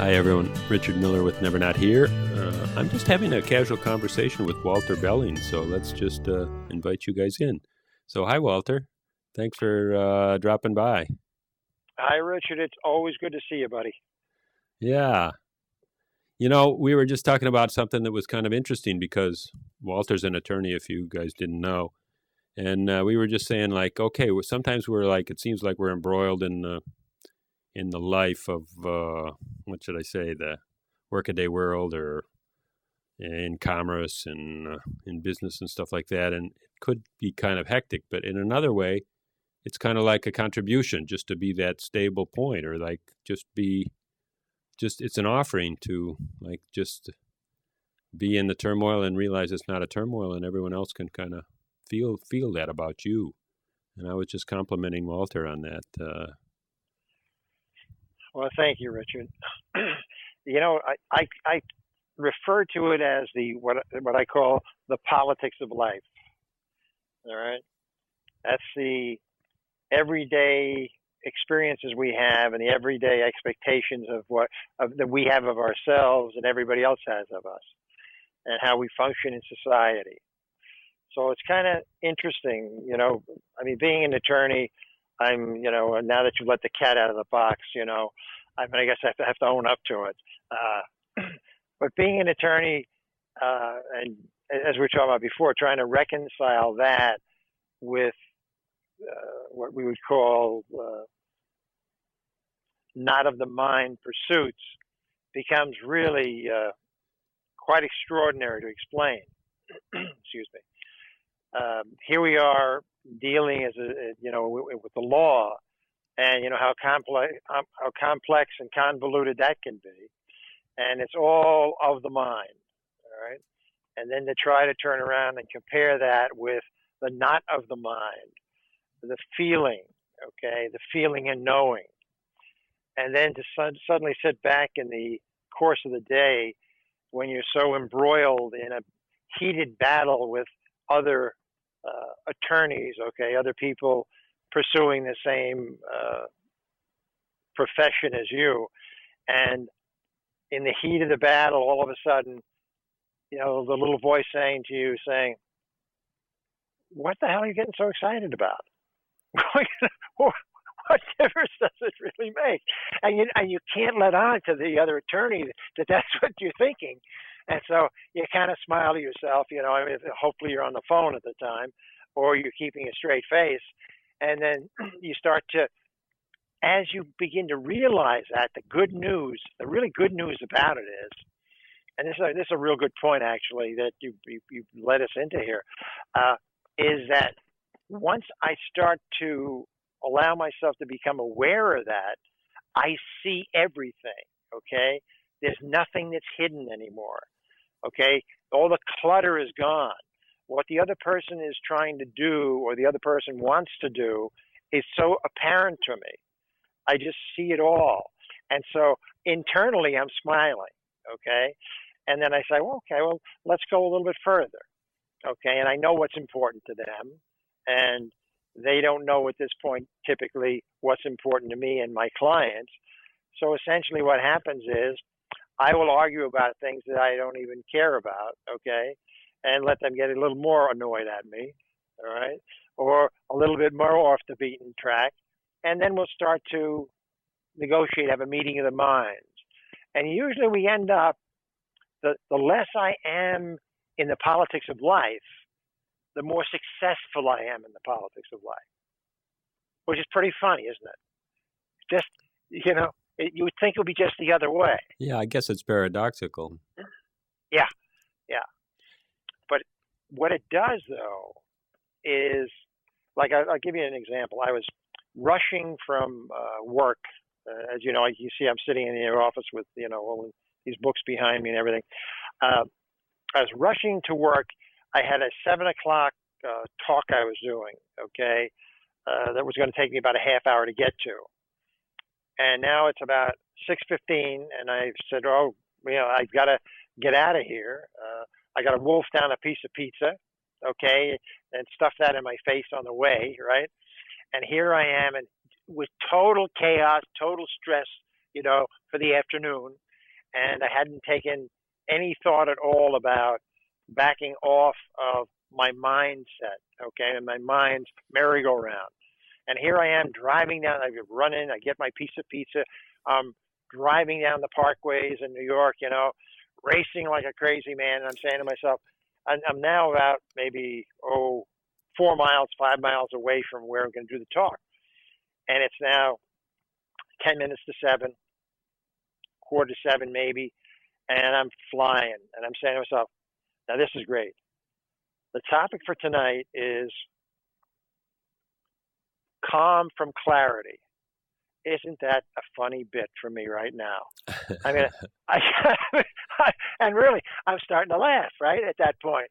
Hi, everyone. Richard Miller with Never Not Here. I'm just having a casual conversation with Walter Belling, so let's just invite you guys in. So, hi, Walter. Thanks for dropping by. Hi, Richard. It's always good to see you, buddy. Yeah. You know, we were just talking about something that was kind of interesting because Walter's an attorney, if you guys didn't know. And we were just saying, like, okay, sometimes we're like, it seems like we're embroiled in the life of, what should I say, the workaday world or in commerce and in business and stuff like that. And it could be kind of hectic, but in another way, it's kind of like a contribution just to be that stable point or like just it's an offering to like just be in the turmoil and realize it's not a turmoil and everyone else can kind of feel that about you. And I was just complimenting Walter on that. Well, thank you, Richard. I refer to it as the what I call the politics of life. All right, that's the everyday experiences we have and the everyday expectations that we have of ourselves and everybody else has of us, and how we function in society. So it's kind of interesting, I mean, being an attorney, now that you've let the cat out of the box, I mean, I guess I have to own up to it. But being an attorney, and as we were talking about before, trying to reconcile that with what we would call not of the mind pursuits becomes really quite extraordinary to explain. Excuse me. Here we are dealing with the law, and how complex and convoluted that can be, and it's all of the mind, all right. And then to try to turn around and compare that with the not of the mind, the feeling, okay, the feeling and knowing, and then to suddenly sit back in the course of the day when you're so embroiled in a heated battle with other attorneys, okay, other people pursuing the same profession as you, and in the heat of the battle, all of a sudden, the little voice saying, "What the hell are you getting so excited about? What difference does it really make?" And you can't let on to the other attorney that that's what you're thinking. And so you kind of smile to yourself, I mean, hopefully you're on the phone at the time or you're keeping a straight face. And then you start to, as you begin to realize that, the really good news about it is, and this is a real good point actually that you led us into here, is that once I start to allow myself to become aware of that, I see everything, okay? There's nothing that's hidden anymore, okay? All the clutter is gone. What the other person is trying to do or the other person wants to do is so apparent to me. I just see it all. And so internally I'm smiling, okay? And then I say, well, let's go a little bit further, okay? And I know what's important to them, and they don't know at this point typically what's important to me and my clients. So essentially what happens is I will argue about things that I don't even care about, okay, and let them get a little more annoyed at me, all right, or a little bit more off the beaten track, and then we'll start to negotiate, have a meeting of the minds. And usually we end up, the less I am in the politics of life, the more successful I am in the politics of life, which is pretty funny, isn't it? Just, you would think it would be just the other way. Yeah, I guess it's paradoxical. Yeah. But what it does, though, is, like, I'll give you an example. I was rushing from work. As you know, you see I'm sitting in your office with, all these books behind me and everything. I was rushing to work. I had a 7 o'clock talk I was doing, okay, that was going to take me about a half hour to get to. And now it's about 6:15, and I said, I've got to get out of here. I got to wolf down a piece of pizza, okay, and stuff that in my face on the way, right? And here I am, and with total chaos, total stress, for the afternoon. and I hadn't taken any thought at all about backing off of my mindset, okay, and my mind's merry-go-round. And here I am driving down. I run in. I get my piece of pizza. I'm driving down the parkways in New York, racing like a crazy man. And I'm saying to myself, I'm now about maybe 4 miles, 5 miles away from where I'm going to do the talk, and it's now 10 minutes to 7, quarter to 7 maybe, and I'm flying. And I'm saying to myself, now this is great. The topic for tonight is calm from clarity. Isn't that a funny bit for me right now? I mean, and really, I'm starting to laugh right at that point.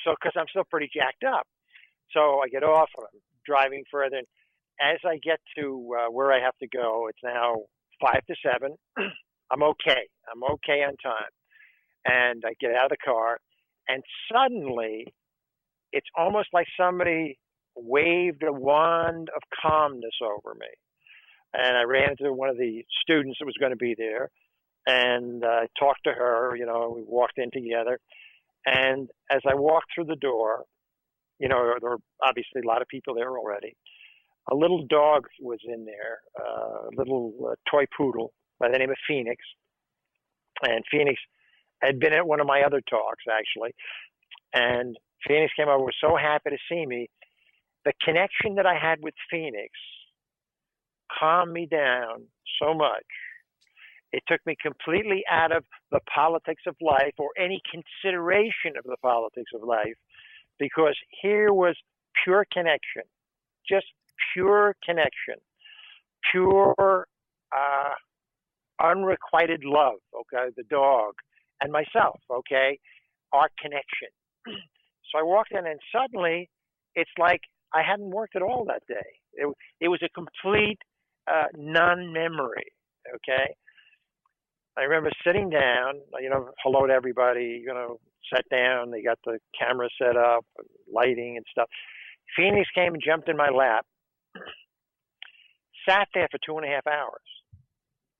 So, because I'm still pretty jacked up. So I get off, I'm driving further. And as I get to where I have to go, it's now 5 to 7. I'm okay. I'm okay on time. And I get out of the car, and suddenly, it's almost like somebody waved a wand of calmness over me. And I ran into one of the students that was going to be there, and I talked to her. We walked in together. And as I walked through the door, there were obviously a lot of people there already. A little dog was in there, a little toy poodle by the name of Phoenix. And Phoenix had been at one of my other talks, actually. And Phoenix came over, was so happy to see me. The connection that I had with Phoenix calmed me down so much. It took me completely out of the politics of life or any consideration of the politics of life, because here was pure connection, just pure connection, pure unrequited love, okay, the dog and myself, okay, our connection. So I walked in, and suddenly it's like I hadn't worked at all that day. It was a complete non-memory, okay? I remember sitting down, hello to everybody, sat down, they got the camera set up, lighting and stuff. Phoenix came and jumped in my lap, sat there for 2.5 hours,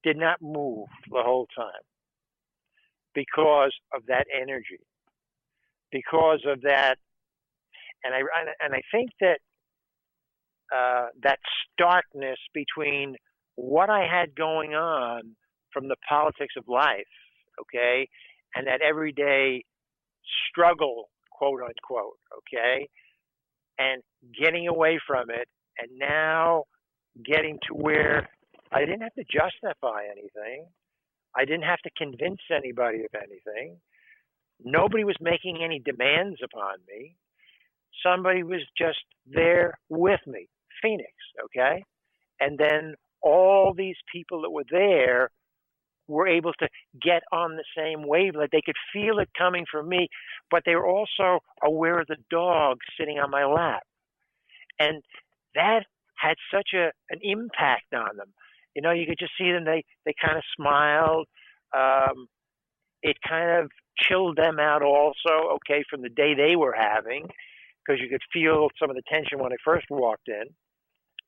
did not move the whole time because of that energy, because of that. And I think that that starkness between what I had going on from the politics of life, okay, and that everyday struggle, quote unquote, okay, and getting away from it, and now getting to where I didn't have to justify anything. I didn't have to convince anybody of anything. Nobody was making any demands upon me. Somebody was just there with me, Phoenix, okay? And then all these people that were there were able to get on the same wavelength. They could feel it coming from me, but they were also aware of the dog sitting on my lap. And that had such an impact on them. You could just see them. They kind of smiled. It kind of chilled them out also, okay, from the day they were having, because you could feel some of the tension when I first walked in.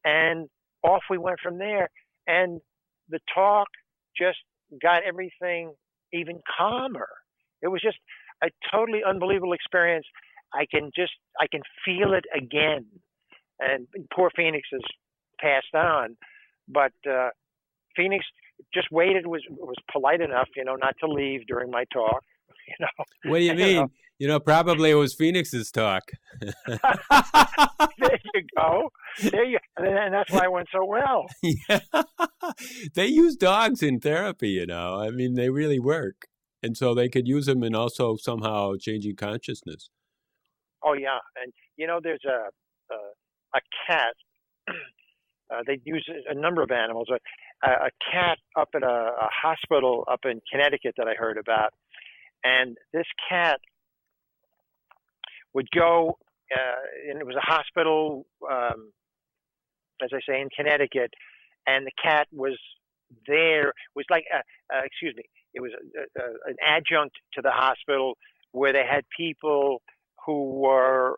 And off we went from there. And the talk just got everything even calmer. It was just a totally unbelievable experience. I can feel it again. And poor Phoenix has passed on, but Phoenix just waited, was polite enough, not to leave during my talk. What do you mean? Probably it was Phoenix's talk. There you go. And that's why it went so well. Yeah. They use dogs in therapy, I mean, they really work. And so they could use them in also somehow changing consciousness. Oh, yeah. And, there's a cat. They use a number of animals. A cat up at a hospital up in Connecticut that I heard about. And this cat would go, and it was a hospital, as I say, in Connecticut, and the cat was there. It was like, it was an adjunct to the hospital where they had people who were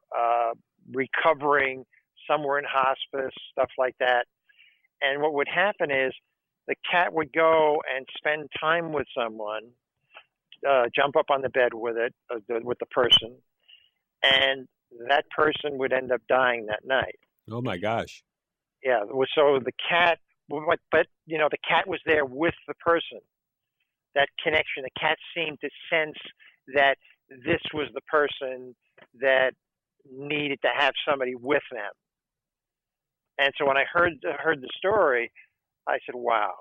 recovering. Some were in hospice, stuff like that. And what would happen is the cat would go and spend time with someone, jump up on the bed with it, with the person, and that person would end up dying that night. Oh my gosh. Yeah. So the cat, but the cat was there with the person. That connection. The cat seemed to sense that this was the person that needed to have somebody with them. And so when I heard the story, I said, "Wow,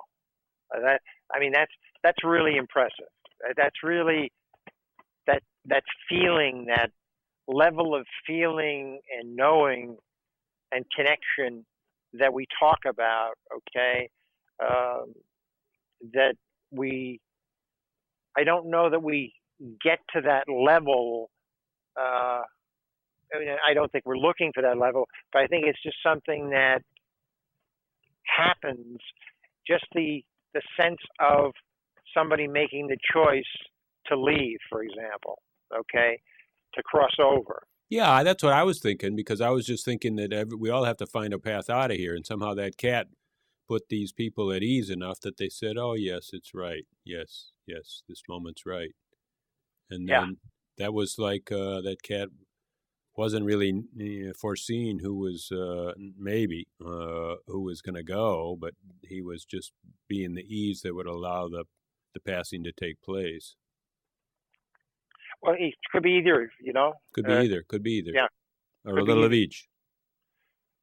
that's really impressive. That's really that feeling, that level of feeling and knowing and connection that we talk about. Okay, that I don't know that we get to that level. I don't think we're looking for that level, but I think it's just something that happens. Just the sense of somebody making the choice to leave, for example, okay, to cross over. Yeah, that's what I was thinking, because I was just thinking that we all have to find a path out of here, and somehow that cat put these people at ease enough that they said, "Oh, yes, it's right. Yes, yes, this moment's right." And Yeah. then that was like that cat wasn't really foreseen who was maybe who was going to go, but he was just being the ease that would allow the passing to take place. Well, it could be either, Could be either. Could be either. Yeah. Or a little of each.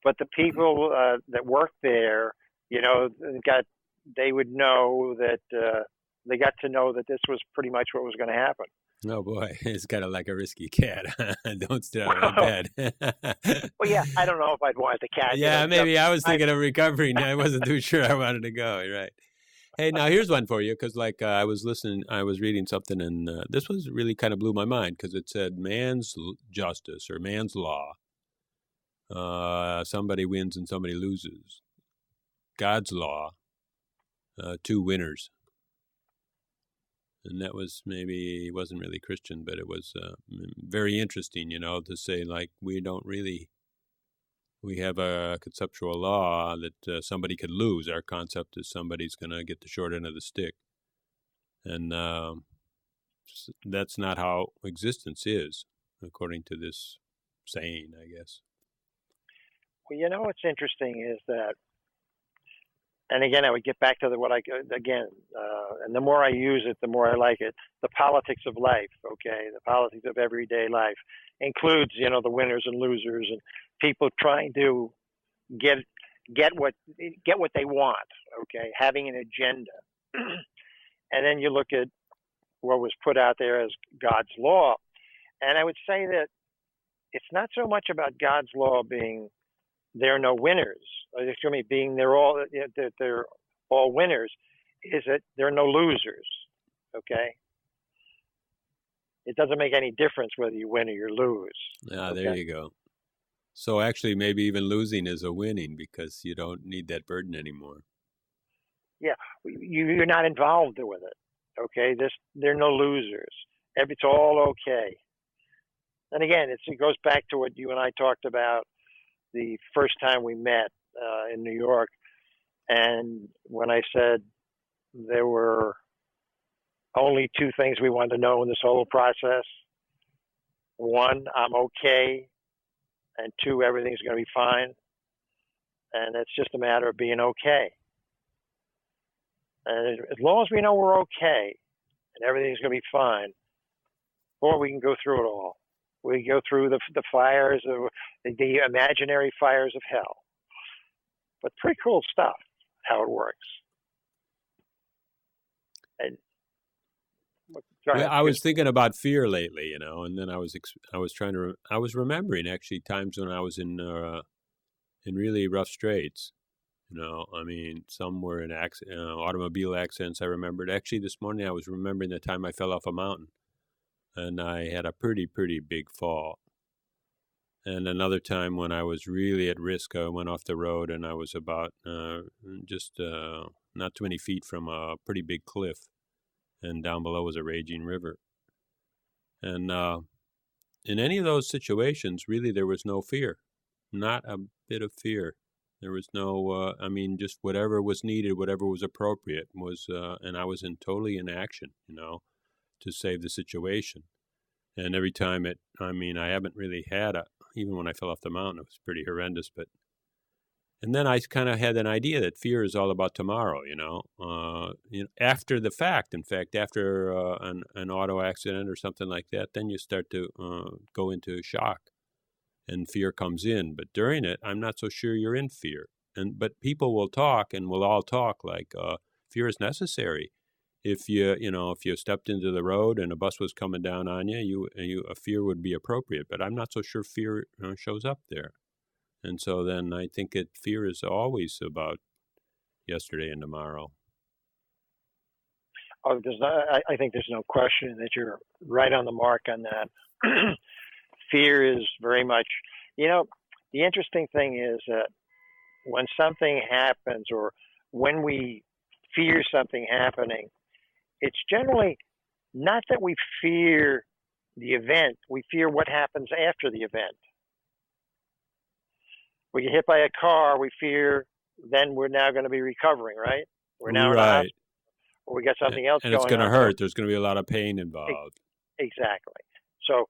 But the people that work there, they would know that they got to know that this was pretty much what was going to happen. Oh boy, it's kind of like a risky cat. Don't stay out of bed. Well, yeah, I don't know if I'd want the cat. Yeah, maybe I was thinking of recovering. I wasn't too sure I wanted to go. Right. Hey, now here's one for you, because I was reading something, and this was really kind of blew my mind, because it said man's justice or man's law. Somebody wins and somebody loses. God's law, two winners. And that was wasn't really Christian, but it was very interesting, to say, like, we have a conceptual law that somebody could lose. Our concept is somebody's going to get the short end of the stick. And that's not how existence is, according to this saying, I guess. Well, what's interesting is that, and again, I would get back to and the more I use it, the more I like it. The politics of life, okay, the politics of everyday life includes, the winners and losers, and people trying to get what they want, okay, having an agenda. And then you look at what was put out there as God's law, and I would say that it's not so much about God's law being there are no winners. Being they're all winners, is that there are no losers. Okay, it doesn't make any difference whether you win or you lose. Okay? There you go. So actually, maybe even losing is a winning, because you don't need that burden anymore. Yeah, you're not involved with it. Okay, there are no losers. It's all okay. And again, it goes back to what you and I talked about the first time we met in New York, and when I said there were only two things we wanted to know in this whole process: one, I'm okay, and two, everything's going to be fine, and it's just a matter of being okay. And as long as we know we're okay and everything's going to be fine, boy, we can go through it all. We go through the fires, the imaginary fires of hell. But pretty cool stuff, how it works. And I was thinking about fear lately, and then I was remembering actually times when I was in really rough straits. Some were in automobile accidents. I remembered actually this morning. I was remembering the time I fell off a mountain. And I had a pretty big fall. And another time when I was really at risk, I went off the road, and I was about just not too many feet from a pretty big cliff, and down below was a raging river. And in any of those situations, really, there was no fear, not a bit of fear. There was no, I mean, just whatever was needed, whatever was appropriate was, and I was totally in action, to save the situation. And every time I mean, I haven't really had even when I fell off the mountain, it was pretty horrendous, but and then I kind of had an idea that fear is all about tomorrow, after the fact. In fact, after an auto accident or something like that, then you start to go into shock, and fear comes in. But during it, I'm not so sure you're in fear. But people will talk, and we'll all talk like fear is necessary. If if you stepped into the road and a bus was coming down on you, a fear would be appropriate. But I'm not so sure fear shows up there. And so then I think fear is always about yesterday and tomorrow. Oh, I think there's no question that you're right on the mark on that. Fear is very much, the interesting thing is that when something happens or when we fear something happening, it's generally not that we fear the event, we fear what happens after the event. We get hit by a car, we fear then we're now going to be recovering, right? We're now in a hospital, or we got something else going on. And it's going to hurt. There's going to be a lot of pain involved. Exactly. So,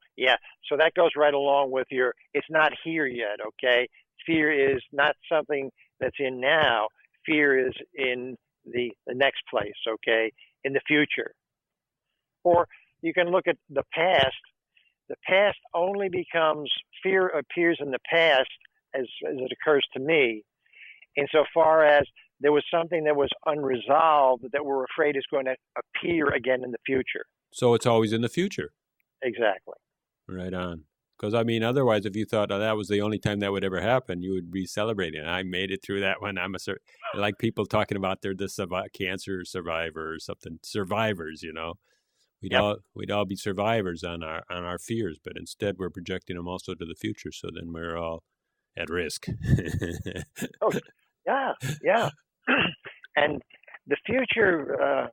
so that goes right along with it's not here yet, okay? Fear is not something that's in now. Fear is in the next place, okay? In the future. Or you can look at the past. The past only becomes, fear appears in the past as it occurs to me, insofar as there was something that was unresolved that we're afraid is going to appear again in the future. So it's always in the future. Exactly. Right on. Because, I mean, otherwise, if you thought that was the only time that would ever happen, you would be celebrating. I made it through that one. Like people talking about they're the cancer survivor or something. Survivors, We'd all be survivors on our fears, but instead we're projecting them also to the future. So then we're all at risk. Oh, yeah. And the future,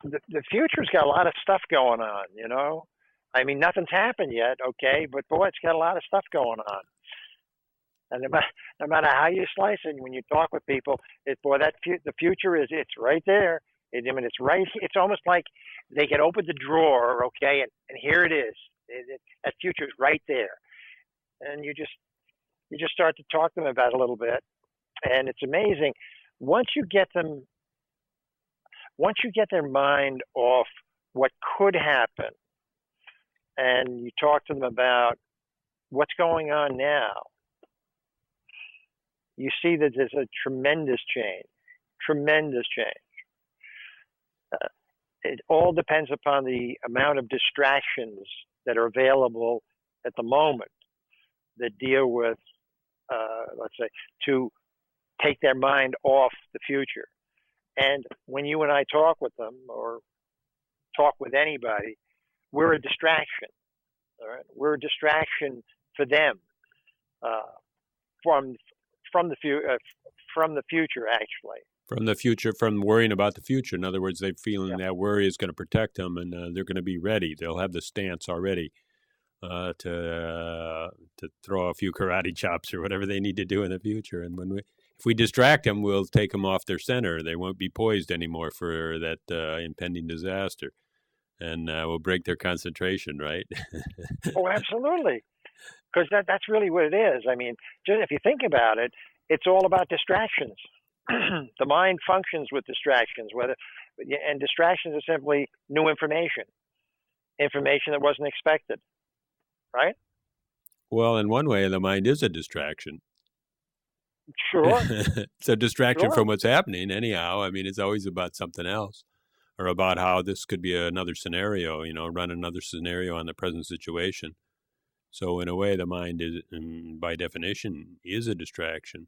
the future's got a lot of stuff going on, I mean, nothing's happened yet, okay, but boy, it's got a lot of stuff going on. And no matter how you slice it, when you talk with people, the future it's right there. It's right. It's almost like they can open the drawer, okay, and here it is. That future's right there, and you just start to talk to them about it a little bit, and it's amazing. Once you get their mind off what could happen, and you talk to them about what's going on now, you see that there's a tremendous change. It all depends upon the amount of distractions that are available at the moment that deal with, let's say, to take their mind off the future. And when you and I talk with them or talk with anybody, we're a distraction. All right, we're a distraction for them from the future, actually. From the future, from worrying about the future. In other words, they're feeling that worry is going to protect them, and they're going to be ready. They'll have the stance already to throw a few karate chops or whatever they need to do in the future. And if we distract them, we'll take them off their center. They won't be poised anymore for that impending disaster, and we'll break their concentration, right? Oh, absolutely. Because that's really what it is. I mean, just if you think about it, it's all about distractions. The mind functions with distractions, and distractions are simply new information that wasn't expected, right? Well, in one way, the mind is a distraction. Sure. It's a distraction from what's happening anyhow. I mean, it's always about something else, or about how this could be another scenario, run another scenario on the present situation. So in a way, the mind is, by definition, is a distraction.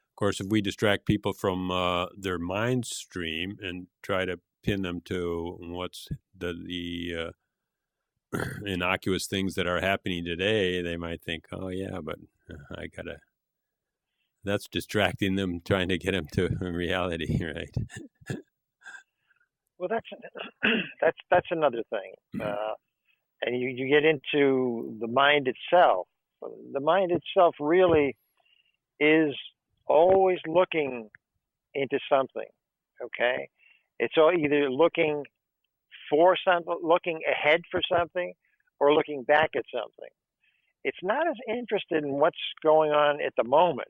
Of course, if we distract people from their mind stream and try to pin them to what's the innocuous things that are happening today, they might think, oh, yeah, but that's distracting them, trying to get them to reality, right? Well, that's another thing. And you get into the mind itself. The mind itself really is always looking into something. Okay, it's all either looking for something, looking ahead for something, or looking back at something. It's not as interested in what's going on at the moment.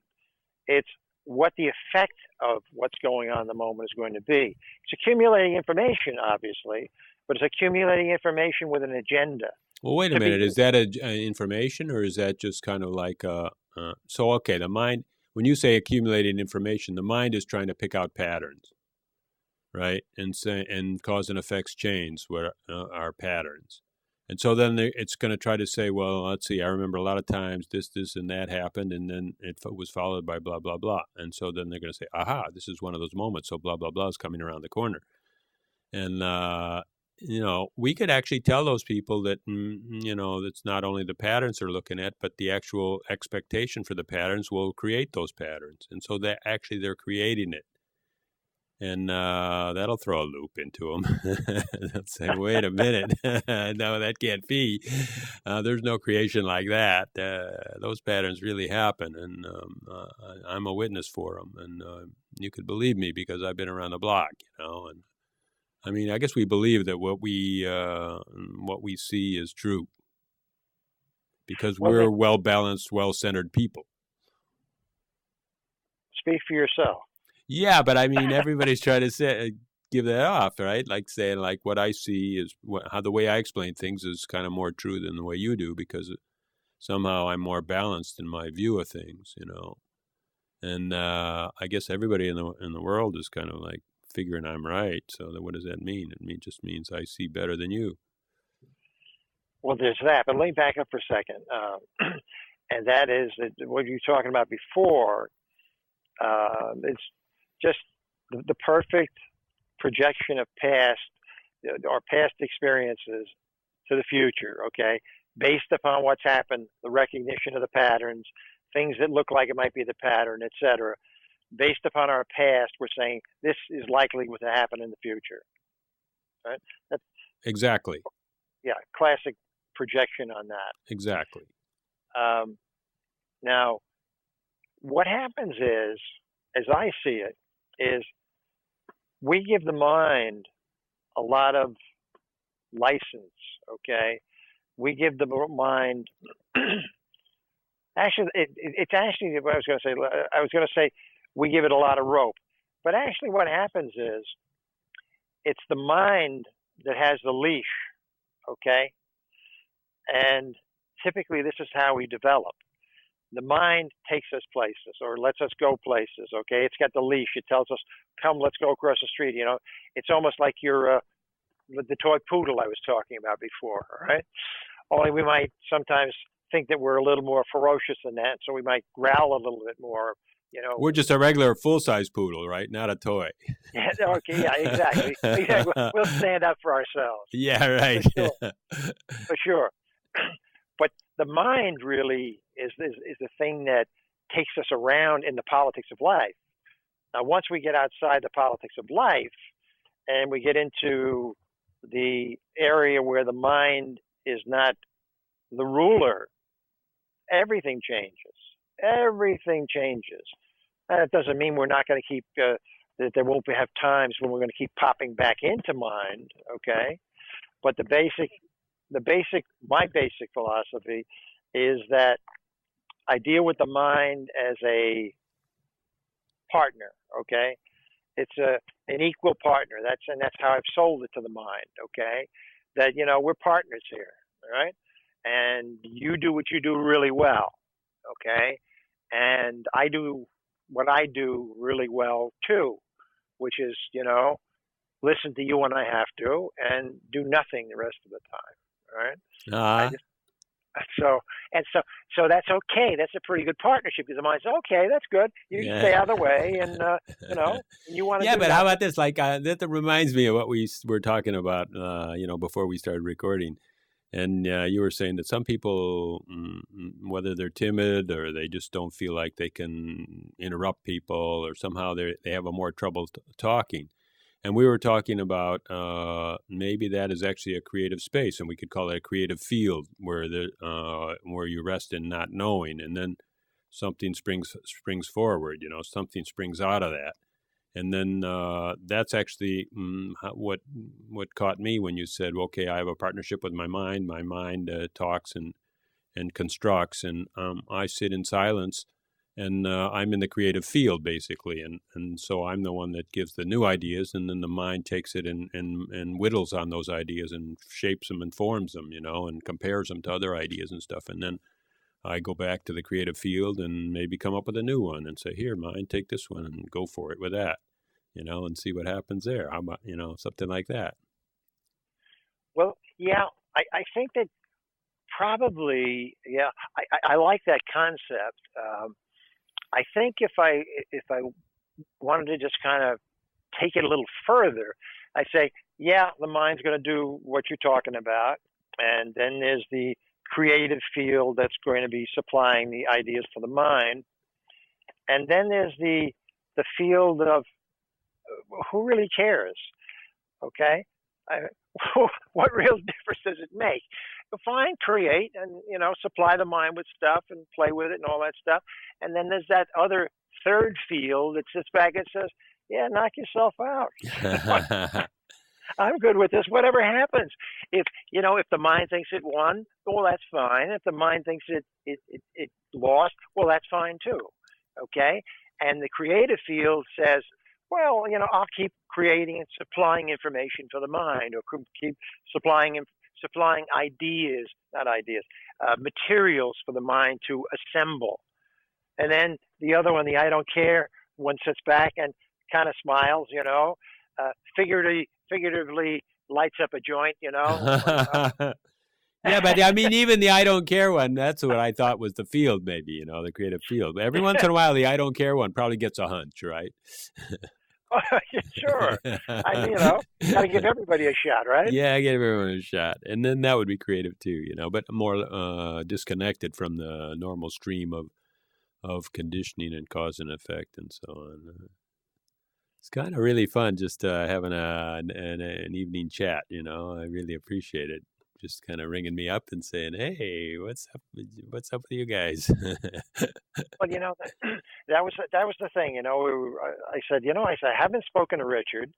It's what the effect of what's going on in the moment is going to be. It's accumulating information, obviously, but it's accumulating information with an agenda. Well, wait a minute. Is that information, or is that just kind of like so? Okay, the mind. When you say accumulating information, the mind is trying to pick out patterns, right? And cause and effects chains where are patterns. And so then it's going to try to say, well, let's see, I remember a lot of times this, and that happened, and then it was followed by blah, blah, blah. And so then they're going to say, aha, this is one of those moments, so blah, blah, blah is coming around the corner. And, we could actually tell those people that, it's not only the patterns they're looking at, but the actual expectation for the patterns will create those patterns. And so that actually they're creating it. And that'll throw a loop into them. They'll say, wait a minute. No, that can't be. There's no creation like that. Those patterns really happen, and I'm a witness for them. And you could believe me because I've been around the block, And I mean, I guess we believe that what we see is true because we're well-balanced, well-centered people. Speak for yourself. Yeah, but I mean, everybody's trying to give that off, right? Like saying, like, what I see is how the way I explain things is kind of more true than the way you do because somehow I'm more balanced in my view of things, And I guess everybody in the world is kind of like figuring I'm right. So what does that mean? It just means I see better than you. Well, there's that, but let me back up for a second, and that is that what you were talking about before. It's just the perfect projection of past experiences to the future, okay? Based upon what's happened, the recognition of the patterns, things that look like it might be the pattern, etc. Based upon our past, we're saying this is likely to happen in the future, right? That's, exactly. Yeah, classic projection on that. Exactly. Now, what happens is, as I see it, is we give the mind a lot of license, okay? We give the mind, actually, it's actually what I was going to say. I was going to say we give it a lot of rope. But actually what happens is it's the mind that has the leash, okay? And typically this is how we develop. The mind takes us places or lets us go places, okay? It's got the leash. It tells us, come, let's go across the street, It's almost like you're the toy poodle I was talking about before, all right? Only we might sometimes think that we're a little more ferocious than that, so we might growl a little bit more, We're just a regular full-size poodle, right? Not a toy. Yeah, okay, yeah, exactly. Exactly. We'll stand up for ourselves. Yeah, right. For sure. But the mind really is the thing that takes us around in the politics of life. Now, once we get outside the politics of life and we get into the area where the mind is not the ruler, everything changes. Everything changes. That doesn't mean we're not going to keep, that there won't have times when we're going to keep popping back into mind, okay? But my basic philosophy is that I deal with the mind as a partner, okay? It's an equal partner. That's how I've sold it to the mind, okay? That, we're partners here, all right? And you do what you do really well, okay? And I do what I do really well too, which is, listen to you when I have to and do nothing the rest of the time, all right? So that's okay. That's a pretty good partnership because the mind says, okay, that's good. You can stay out of the way, and you want to. Yeah, but how about this? Like that reminds me of what we were talking about, before we started recording. And you were saying that some people, whether they're timid or they just don't feel like they can interrupt people, or somehow they have a more trouble talking. And we were talking about maybe that is actually a creative space, and we could call it a creative field where you rest in not knowing. And then something springs forward. Something springs out of that. And then that's actually what caught me when you said, okay, I have a partnership with my mind. My mind talks and constructs, and I sit in silence, and I'm in the creative field, basically. And so I'm the one that gives the new ideas, and then the mind takes it and whittles on those ideas and shapes them and forms them, and compares them to other ideas and stuff. And then I go back to the creative field and maybe come up with a new one and say, here, mind, take this one and go for it with that, and see what happens there. How about, something like that. Well, yeah, I think that probably, yeah, I like that concept. I think if I wanted to just kind of take it a little further, I'd say, yeah, the mind's going to do what you're talking about, and then there's the creative field that's going to be supplying the ideas for the mind, and then there's the field of who really cares, okay? What real difference does it make? Fine, create and supply the mind with stuff and play with it and all that stuff, and then there's that other third field that sits back and says, yeah, knock yourself out. I'm good with this. Whatever happens, if the mind thinks it won, well, that's fine. If the mind thinks it lost, well, that's fine too. Okay, and the creative field says, well, I'll keep creating and supplying information for the mind, or keep supplying ideas, not ideas, materials for the mind to assemble. And then the other one, the I don't care one, sits back and kind of smiles, figuratively lights up a joint, Yeah, but I mean, even the I don't care one, that's what I thought was the field, maybe, the creative field. But every once in a while, the I don't care one probably gets a hunch, right? Sure. Gotta give everybody a shot, right? Yeah, give everyone a shot. And then that would be creative too, but more disconnected from the normal stream of conditioning and cause and effect and so on. It's kind of really fun just having an evening chat, I really appreciate it. Just kind of ringing me up and saying, hey, what's up with you guys? Well, that was the thing, I said, I haven't spoken to Richard,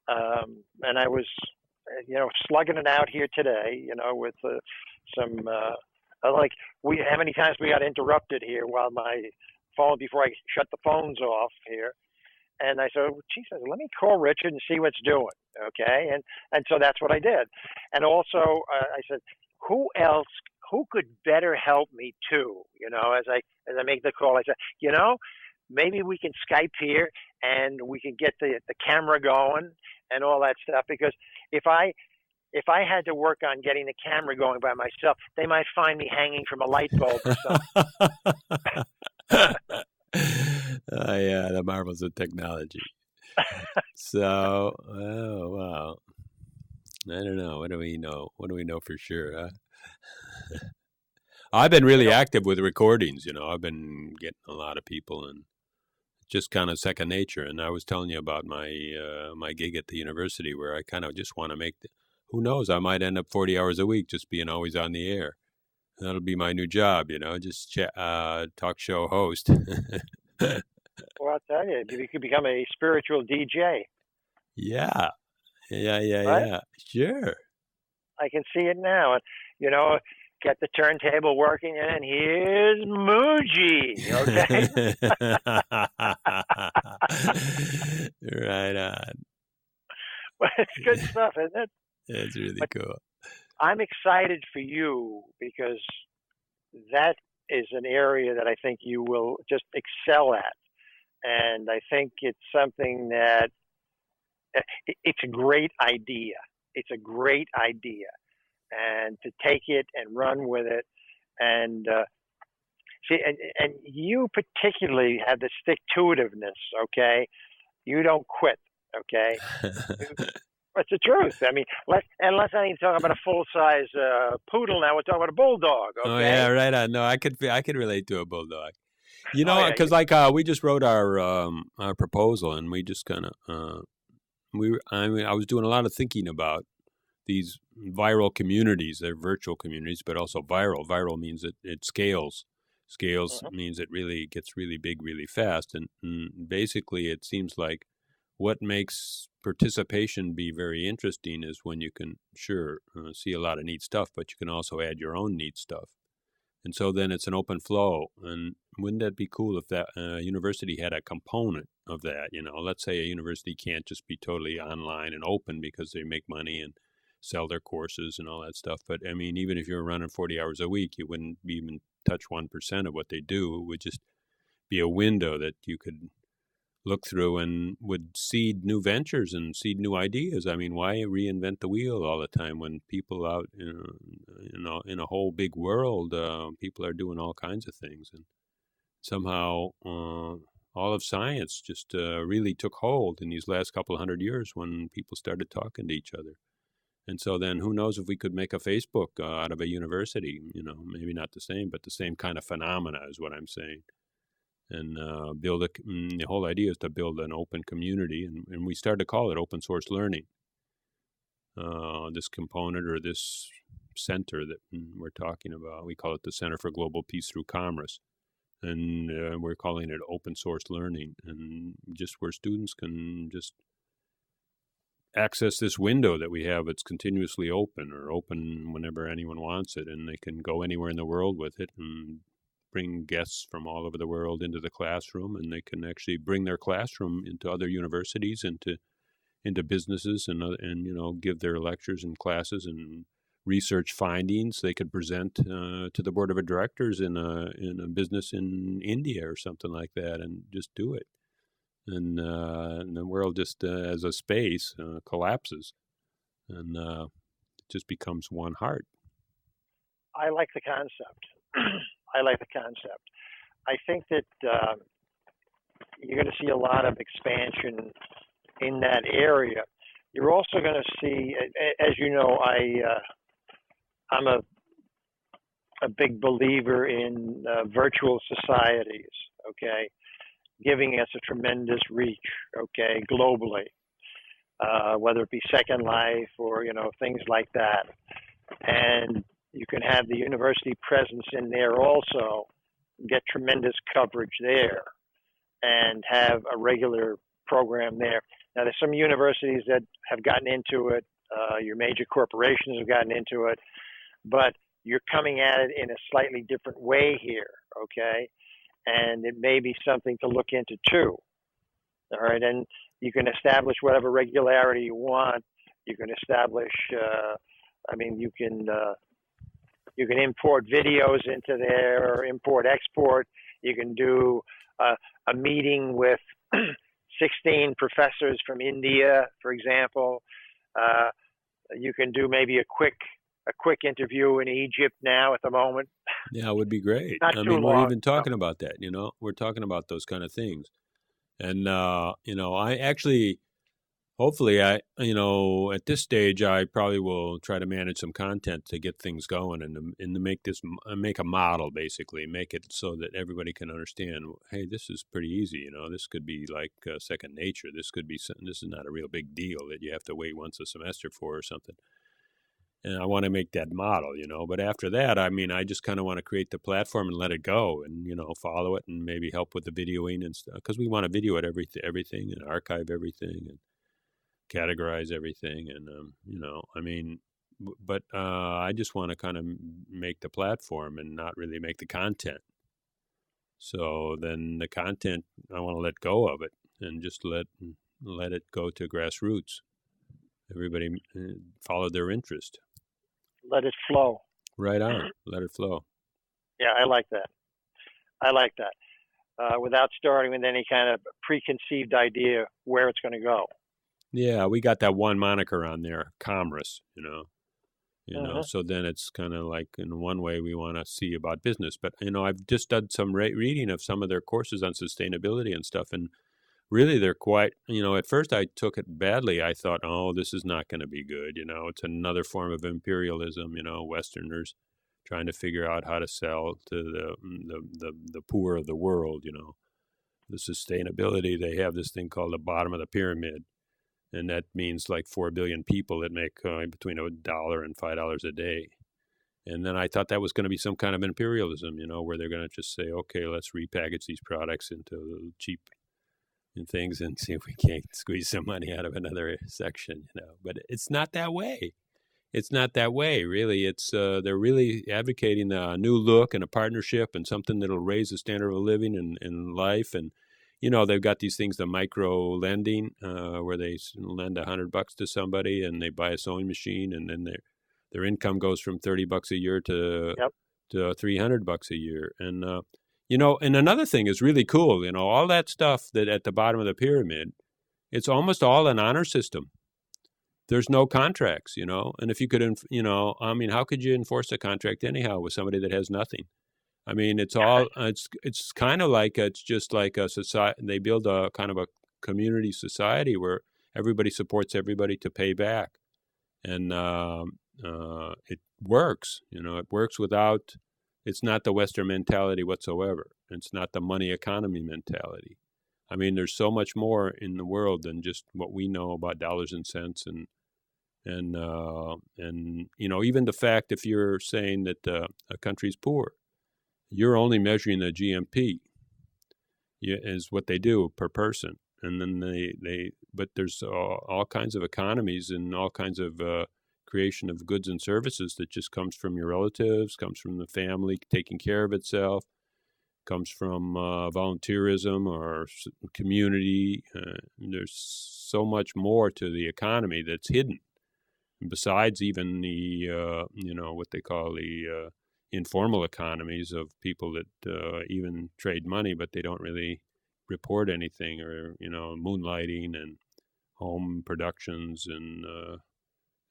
and I was, slugging it out here today, with some, how many times we got interrupted here while my phone, before I shut the phones off here. And I said, geez, let me call Richard and see what's doing, okay? And so that's what I did. And also, I said, who could better help me too? As I make the call, I said, maybe we can Skype here and we can get the camera going and all that stuff. Because if I had to work on getting the camera going by myself, they might find me hanging from a light bulb or something. Yeah, the marvels of technology. So, oh wow, I don't know. What do we know? What do we know for sure? Huh? I've been really active with recordings. I've been getting a lot of people, and just kind of second nature. And I was telling you about my my gig at the university, where I kind of just want to make. Who knows? I might end up 40 hours a week just being always on the air. That'll be my new job. Just talk show host. Well, I'll tell you, you could become a spiritual DJ. Yeah. Right? Yeah. Sure. I can see it now. Get the turntable working, and here's Mooji. Okay. Right on. But it's good stuff, isn't it? It's really cool. I'm excited for you because that is an area that I think you will just excel at. And I think it's something that it's a great idea. It's a great idea. And to take it and run with it and see, and you particularly have the stick-to-itiveness, okay? You don't quit, okay? It's the truth. I mean, let's not even talk about a full-size poodle now. We're talking about a bulldog, okay? Oh, yeah, right on. No, I could relate to a bulldog. Because we just wrote our proposal, and we just kind of I was doing a lot of thinking about these viral communities. They're virtual communities, but also viral. Viral means it scales, Scales Mhm. means it really gets really big really fast. And basically, it seems like what makes participation be very interesting is when you can, sure, see a lot of neat stuff, but you can also add your own neat stuff. And so then it's an open flow. And wouldn't that be cool if that university had a component of that? Let's say a university can't just be totally online and open because they make money and sell their courses and all that stuff. But I mean, even if you were running 40 hours a week, you wouldn't even touch 1% of what they do. It would just be a window that you could look through and would seed new ventures and seed new ideas. I mean, why reinvent the wheel all the time when people out in a whole big world, people are doing all kinds of things, and somehow all of science just really took hold in these last couple of 100 years when people started talking to each other. And so then who knows if we could make a Facebook out of a university, maybe not the same, but the same kind of phenomena is what I'm saying. And the whole idea is to build an open community, and we started to call it open source learning. This component or this center that we're talking about, we call it the Center for Global Peace Through Commerce, and we're calling it open source learning, and just where students can just access this window that we have. It's continuously open, or open whenever anyone wants it, and they can go anywhere in the world with it and bring guests from all over the world into the classroom, and they can actually bring their classroom into other universities, into businesses, and give their lectures and classes and research findings. They could present to the board of directors in a business in India or something like that, and just do it. And the world just as a space collapses, and just becomes one heart. I like the concept. I like the concept. I think that you're going to see a lot of expansion in that area. You're also going to see, as you know, I'm a big believer in virtual societies. Okay, giving us a tremendous reach. Okay, globally, whether it be Second Life or things like that, and you can have the university presence in there also, get tremendous coverage there, and have a regular program there. Now, there's some universities that have gotten into it. Your major corporations have gotten into it, but you're coming at it in a slightly different way here, okay? And it may be something to look into too, all right? And you can establish whatever regularity you want. You can establish, you can import videos into there, or import export. You can do a meeting with 16 professors from India, for example. You can do maybe a quick interview in Egypt now at the moment. Yeah, it would be great. Not I too mean, we're long. even talking about that, we're talking about those kind of things. And, I actually, hopefully at this stage, I probably will try to manage some content to get things going, and to make a model, basically, make it so that everybody can understand, hey, this is pretty easy. This could be like second nature. This is not a real big deal that you have to wait once a semester for or something. And I want to make that model, but after that, I mean, I just kind of want to create the platform and let it go, and, follow it, and maybe help with the videoing and stuff, because we want to video it everything and archive everything and categorize everything. And, I mean, but I just want to kind of make the platform and not really make the content. So then the content, I want to let go of it and just let it go to grassroots. Everybody follow their interest. Let it flow. Right on. Let it flow. Yeah, I like that. Without starting with any kind of preconceived idea where it's going to go. Yeah, we got that one moniker on there, Commerce, so then it's kind of like, in one way, we want to see about business. But, I've just done some reading of some of their courses on sustainability and stuff, and really they're quite, at first I took it badly. I thought, oh, this is not going to be good. It's another form of imperialism, Westerners trying to figure out how to sell to the poor of the world, the sustainability. They have this thing called the bottom of the pyramid. And that means like 4 billion people that make between $1 and $5 a day. And then I thought that was going to be some kind of imperialism, where they're going to just say, okay, let's repackage these products into cheap and things and see if we can't squeeze some money out of another section, But it's not that way. It's not that way, really. It's they're really advocating a new look and a partnership and something that'll raise the standard of living and life. And they've got these things, the micro lending, where they lend $100 to somebody and they buy a sewing machine, and then their income goes from $30 a year to $300 a year. And and another thing is really cool. All that stuff that at the bottom of the pyramid, it's almost all an honor system. There's no contracts, and if you could, how could you enforce a contract anyhow with somebody that has nothing? I mean, it's all, it's kind of like, it's just like a society. They build a kind of a community society where everybody supports everybody to pay back. And it works, it works without, it's not the Western mentality whatsoever. It's not the money economy mentality. I mean, there's so much more in the world than just what we know about dollars and cents, and even the fact, if you're saying that a country's poor, you're only measuring the GMP, is what they do per person, and then but there's all kinds of economies and all kinds of creation of goods and services that just comes from your relatives, comes from the family taking care of itself, comes from volunteerism or community. There's so much more to the economy that's hidden, besides even the what they call the informal economies of people that even trade money, but they don't really report anything, or moonlighting and home productions and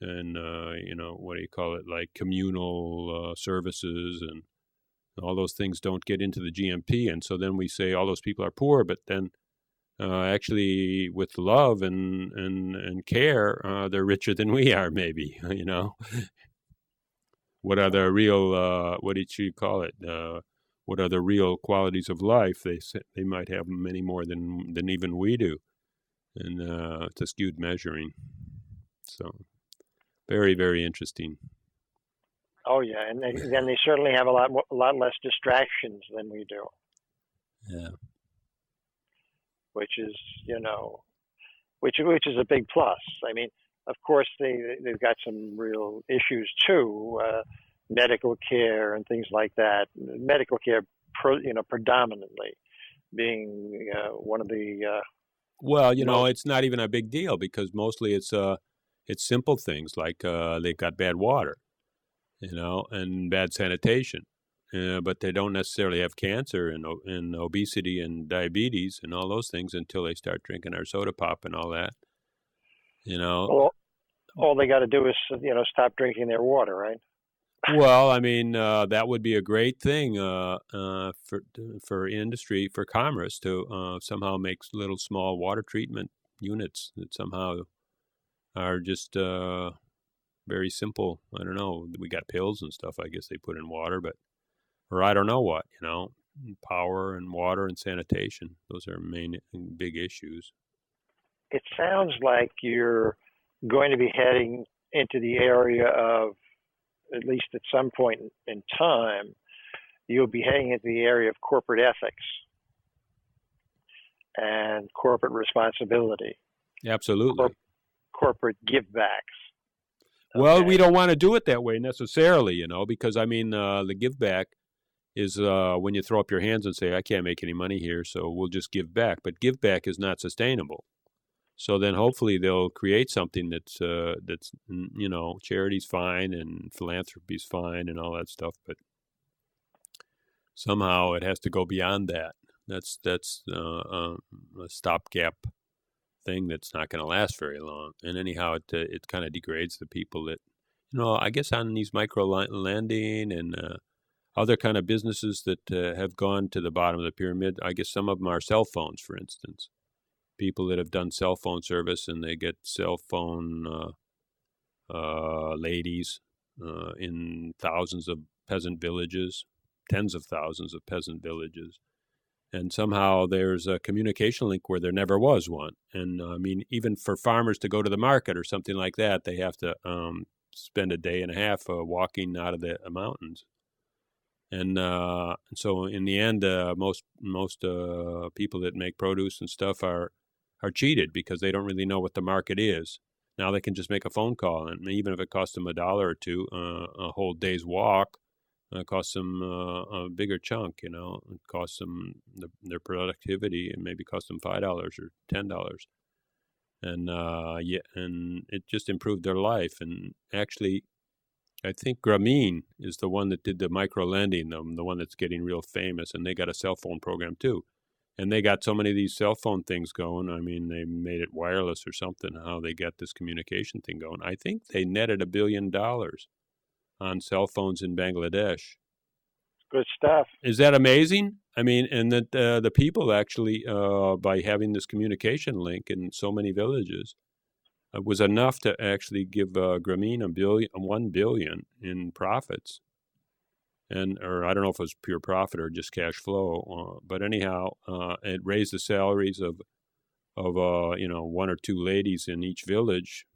what do you call it, like communal services, and all those things don't get into the GMP. And so then we say all those people are poor, but then actually with love and care, they're richer than we are, maybe. What are the real, what did you call it? What are the real qualities of life? They might have many more than even we do. And it's a skewed measuring. So very, very interesting. Oh yeah, and then they certainly have a lot less distractions than we do. Yeah. Which is, which is a big plus. I mean, of course, they've got some real issues too, medical care and things like that. Medical care, predominantly being one of the. Well, it's not even a big deal, because mostly it's simple things like they've got bad water, and bad sanitation. But they don't necessarily have cancer and obesity and diabetes and all those things until they start drinking our soda pop and all that. Well, all they got to do is stop drinking their water, right? Well, I mean, that would be a great thing for industry, for commerce, to somehow make little small water treatment units that somehow are just very simple. I don't know. We got pills and stuff, I guess they put in water, or I don't know what, power and water and sanitation. Those are main big issues. It sounds like you're going to be heading into the area of, at least at some point in time, you'll be heading into the area of corporate ethics and corporate responsibility. Absolutely. Corporate givebacks. Well, we don't want to do it that way necessarily, because I mean, the give back is when you throw up your hands and say, I can't make any money here, so we'll just give back. But give back is not sustainable. So then hopefully they'll create something that's charity's fine and philanthropy's fine and all that stuff, but somehow it has to go beyond that. That's a stopgap thing that's not going to last very long. And anyhow, it kind of degrades the people that, I guess on these micro lending and other kind of businesses that have gone to the bottom of the pyramid. I guess some of them are cell phones, for instance. People that have done cell phone service, and they get cell phone ladies in thousands of peasant villages, tens of thousands of peasant villages. And somehow there's a communication link where there never was one. And I mean, even for farmers to go to the market or something like that, they have to spend a day and a half walking out of the mountains. And so in the end, most people that make produce and stuff are cheated because they don't really know what the market is. Now they can just make a phone call, and even if it costs them $1 or $2, a whole day's walk costs them a bigger chunk. It costs them their productivity, and maybe costs them $5 or $10. And and it just improved their life. And actually, I think Grameen is the one that did the micro lending, the one that's getting real famous, and they got a cell phone program too. And they got so many of these cell phone things going. I mean, they made it wireless or something, how they got this communication thing going. I think they netted $1 billion on cell phones in Bangladesh. Good stuff. Is that amazing? I mean, and that the people actually, by having this communication link in so many villages, was enough to actually give Grameen $1 billion in profits. Or I don't know if it was pure profit or just cash flow, but anyhow, it raised the salaries of 1 or 2 ladies in each village,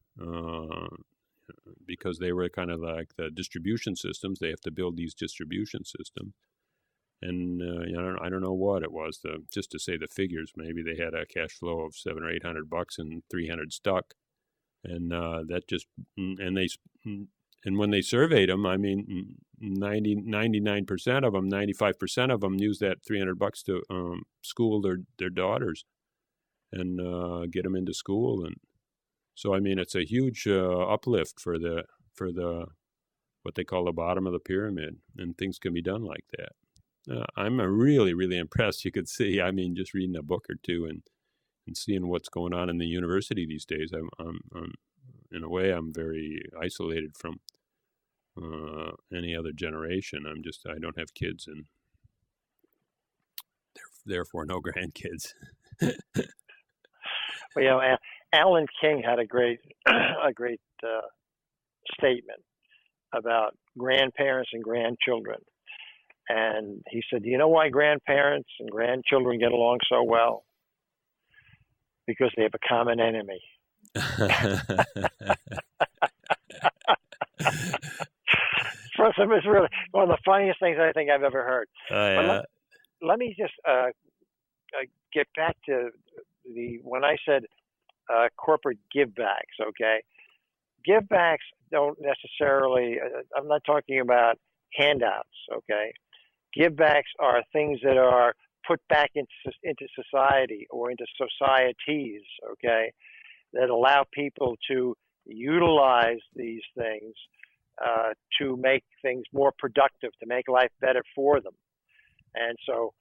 because they were kind of like the distribution systems. They have to build these distribution systems, and I don't know what it was. Just to say the figures, maybe they had a cash flow of $700 or $800 and 300 stuck, and that just and when they surveyed them, I mean, 99% of them, 95% of them used that $300 to school their daughters and get them into school. And so, I mean, it's a huge uplift for the what they call the bottom of the pyramid, and things can be done like that. I'm really, really impressed. You could see, I mean, just reading a book or two and seeing what's going on in the university these days. I'm in a way, I'm very isolated from any other generation. I don't have kids, and therefore no grandkids. Well, Alan King had a great statement about grandparents and grandchildren. And he said, "Do you know why grandparents and grandchildren get along so well? Because they have a common enemy." It's really one of the funniest things I think I've ever heard. Yeah. Let me just get back to when I said corporate givebacks. Okay, givebacks don't necessarily. I'm not talking about handouts. Okay, givebacks are things that are put back into society or into societies. Okay, that allow people to utilize these things to make things more productive, to make life better for them. And so,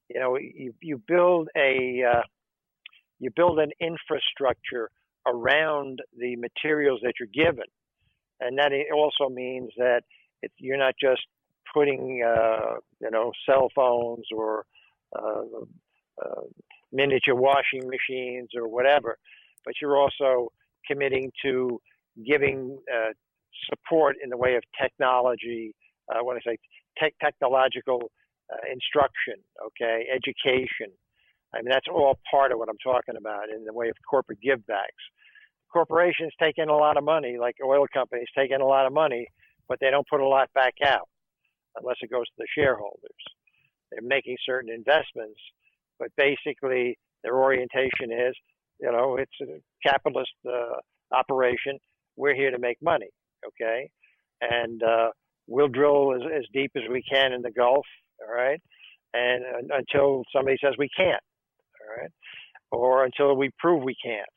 you build an infrastructure around the materials that you're given, and that also means that you're not just putting cell phones or miniature washing machines or whatever, but you're also committing to giving support in the way of technology. When I say technological instruction, okay, education. I mean, that's all part of what I'm talking about in the way of corporate givebacks. Corporations take in a lot of money, like oil companies take in a lot of money, but they don't put a lot back out unless it goes to the shareholders. They're making certain investments, but basically their orientation is, it's a capitalist operation. We're here to make money, okay? And we'll drill as deep as we can in the Gulf, all right? And until somebody says we can't, all right? Or until we prove we can't.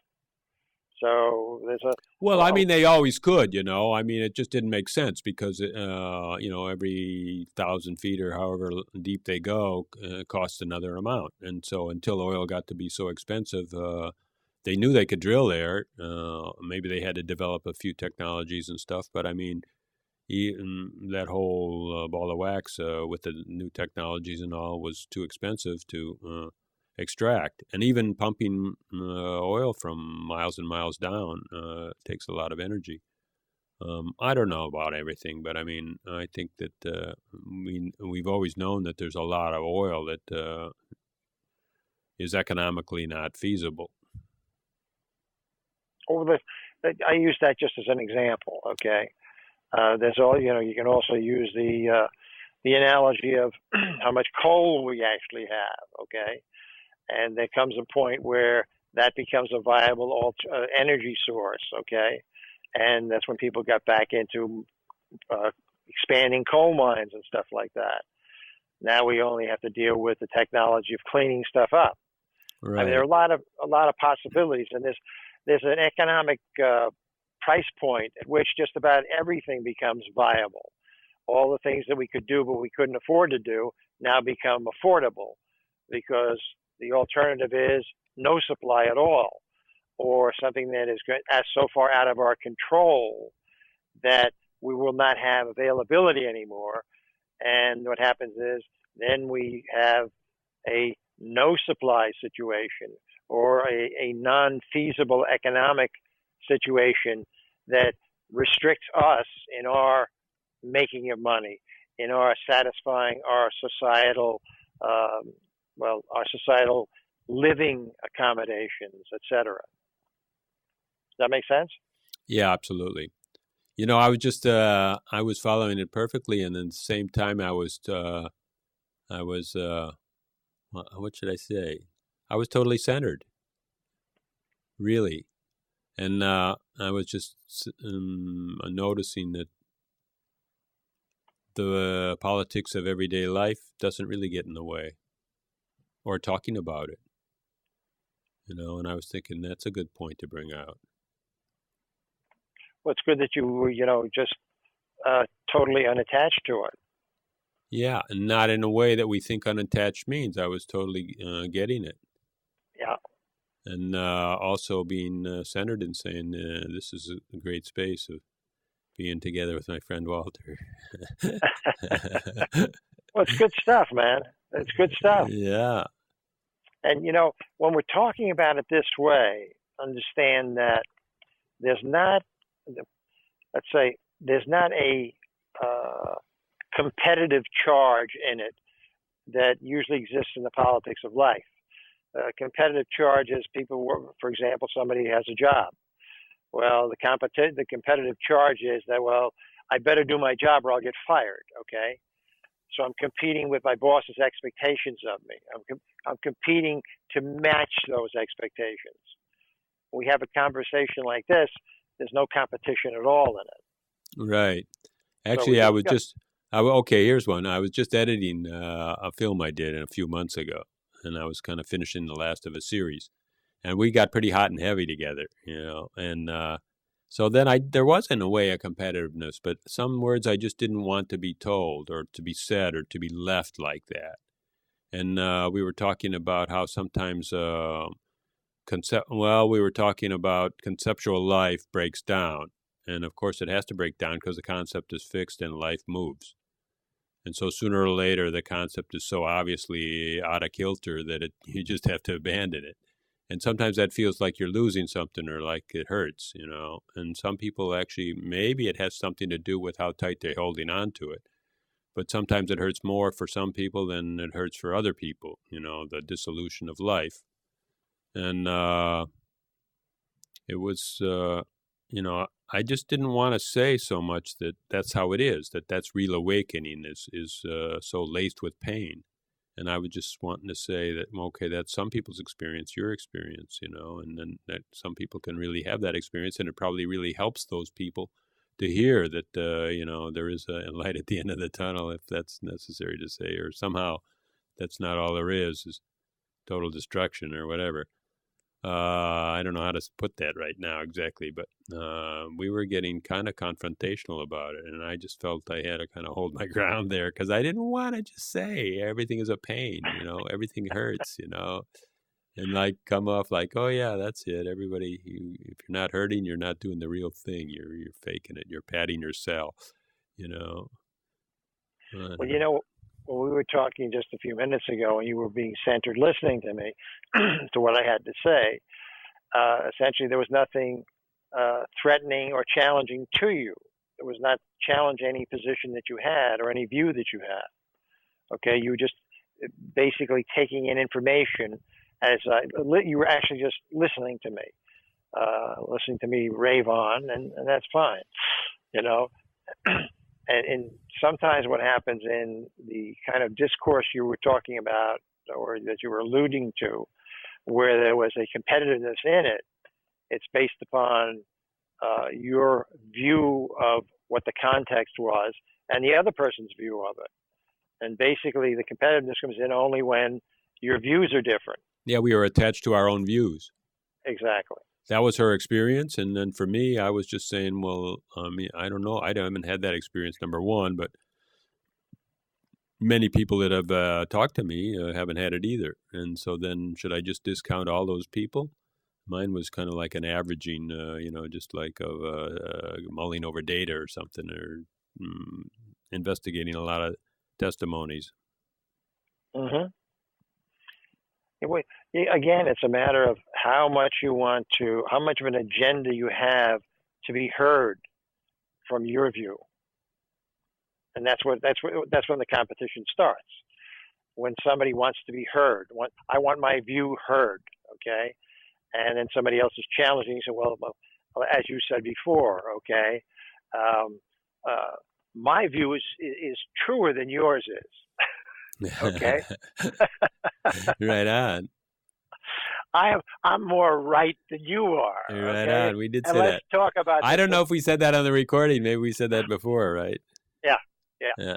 So there's Well, I mean, they always could, I mean, it just didn't make sense because, every 1,000 feet or however deep they go costs another amount. And so until oil got to be so expensive, they knew they could drill there. Maybe they had to develop a few technologies and stuff. But I mean, that whole ball of wax with the new technologies and all was too expensive to extract. And even pumping oil from miles and miles down takes a lot of energy. I don't know about everything, but I mean, I think that we've always known that there's a lot of oil that is economically not feasible. I use that just as an example, okay? There's all you can also use the analogy of how much coal we actually have. Okay, and there comes a point where that becomes a viable energy source. Okay, and that's when people got back into expanding coal mines and stuff like that. Now we only have to deal with the technology of cleaning stuff up. I mean, there are Right. a lot of possibilities, and there's an economic price point at which just about everything becomes viable. All the things that we could do but we couldn't afford to do now become affordable because the alternative is no supply at all, or something that is so far out of our control that we will not have availability anymore. And what happens is then we have a no supply situation or a non feasible economic situation that restricts us in our making of money, in our satisfying our societal, our societal living accommodations, etc. Does that make sense? Yeah, absolutely. I was just I was following it perfectly, and at the same time, I was what should I say? I was totally centered, really, and I was just noticing that the politics of everyday life doesn't really get in the way, or talking about it. And I was thinking that's a good point to bring out. Well, it's good that you were, just totally unattached to it. Yeah, and not in a way that we think unattached means. I was totally getting it. Yeah. And also being centered and saying, this is a great space of being together with my friend Walter. Well, it's good stuff, man. It's good stuff. Yeah, And, when we're talking about it this way, understand that there's not, let's say, there's not a competitive charge in it that usually exists in the politics of life. Competitive charge is for example, somebody has a job. Well, the competitive charge is that, well, I better do my job or I'll get fired. Okay, so I'm competing with my boss's expectations of me. I'm competing to match those expectations. When we have a conversation like this, there's no competition at all in it. right. So we Actually, discuss. okay, here's one. I was just editing a film I did a few months ago, and I was kind of finishing the last of a series. And we got pretty hot and heavy together, and so then there was in a way a competitiveness, but some words I just didn't want to be told or to be said or to be left like that. And we were talking about how sometimes we were talking about conceptual life breaks down, and of course it has to break down because the concept is fixed and life moves. And so sooner or later, the concept is so obviously out of kilter that you just have to abandon it. And sometimes that feels like you're losing something or like it hurts, And some people actually, maybe it has something to do with how tight they're holding on to it. But sometimes it hurts more for some people than it hurts for other people, the dissolution of life. And it was, I just didn't want to say so much that that's how it is, that's real awakening is so laced with pain. And I was just wanting to say that, okay, that's some people's experience, your experience, and then that some people can really have that experience, and it probably really helps those people to hear that, there is a light at the end of the tunnel, if that's necessary to say, or somehow that's not all there is total destruction or whatever. I don't know how to put that right now exactly, but we were getting kind of confrontational about it, and I just felt I had to kind of hold my ground there because I didn't want to just say everything is a pain, everything hurts, and like come off like, oh yeah, that's it. Everybody, if you're not hurting, you're not doing the real thing. You're faking it. You're padding yourself, you know. Well, when we were talking just a few minutes ago, and you were being centered, listening to me, to what I had to say, essentially there was nothing threatening or challenging to you. It was not challenge any position that you had or any view that you had. Okay, you were just basically taking in information as you were actually just listening to me rave on, and that's fine. You know, And sometimes what happens in the kind of discourse you were talking about or that you were alluding to, where there was a competitiveness in it, it's based upon your view of what the context was and the other person's view of it. And basically, the competitiveness comes in only when your views are different. Yeah, we are attached to our own views. Exactly. That was her experience. And then for me, I was just saying, well, I mean, I don't know. I haven't had that experience, number one, but many people that have talked to me haven't had it either. And so then should I just discount all those people? Mine was kind of like an averaging, just like of mulling over data or something, or investigating a lot of testimonies. Mm-hmm. Again, it's a matter of how much of an agenda you have to be heard from your view, and that's when the competition starts. When somebody wants to be heard, I want my view heard, okay, and then somebody else is challenging. So, well, as you said before, okay, my view is truer than yours is. Okay. Right on. I'm more right than you are. Right okay? on. We did and say let's that. Talk about. I don't know if we said that on the recording. Maybe we said that before, right? Yeah.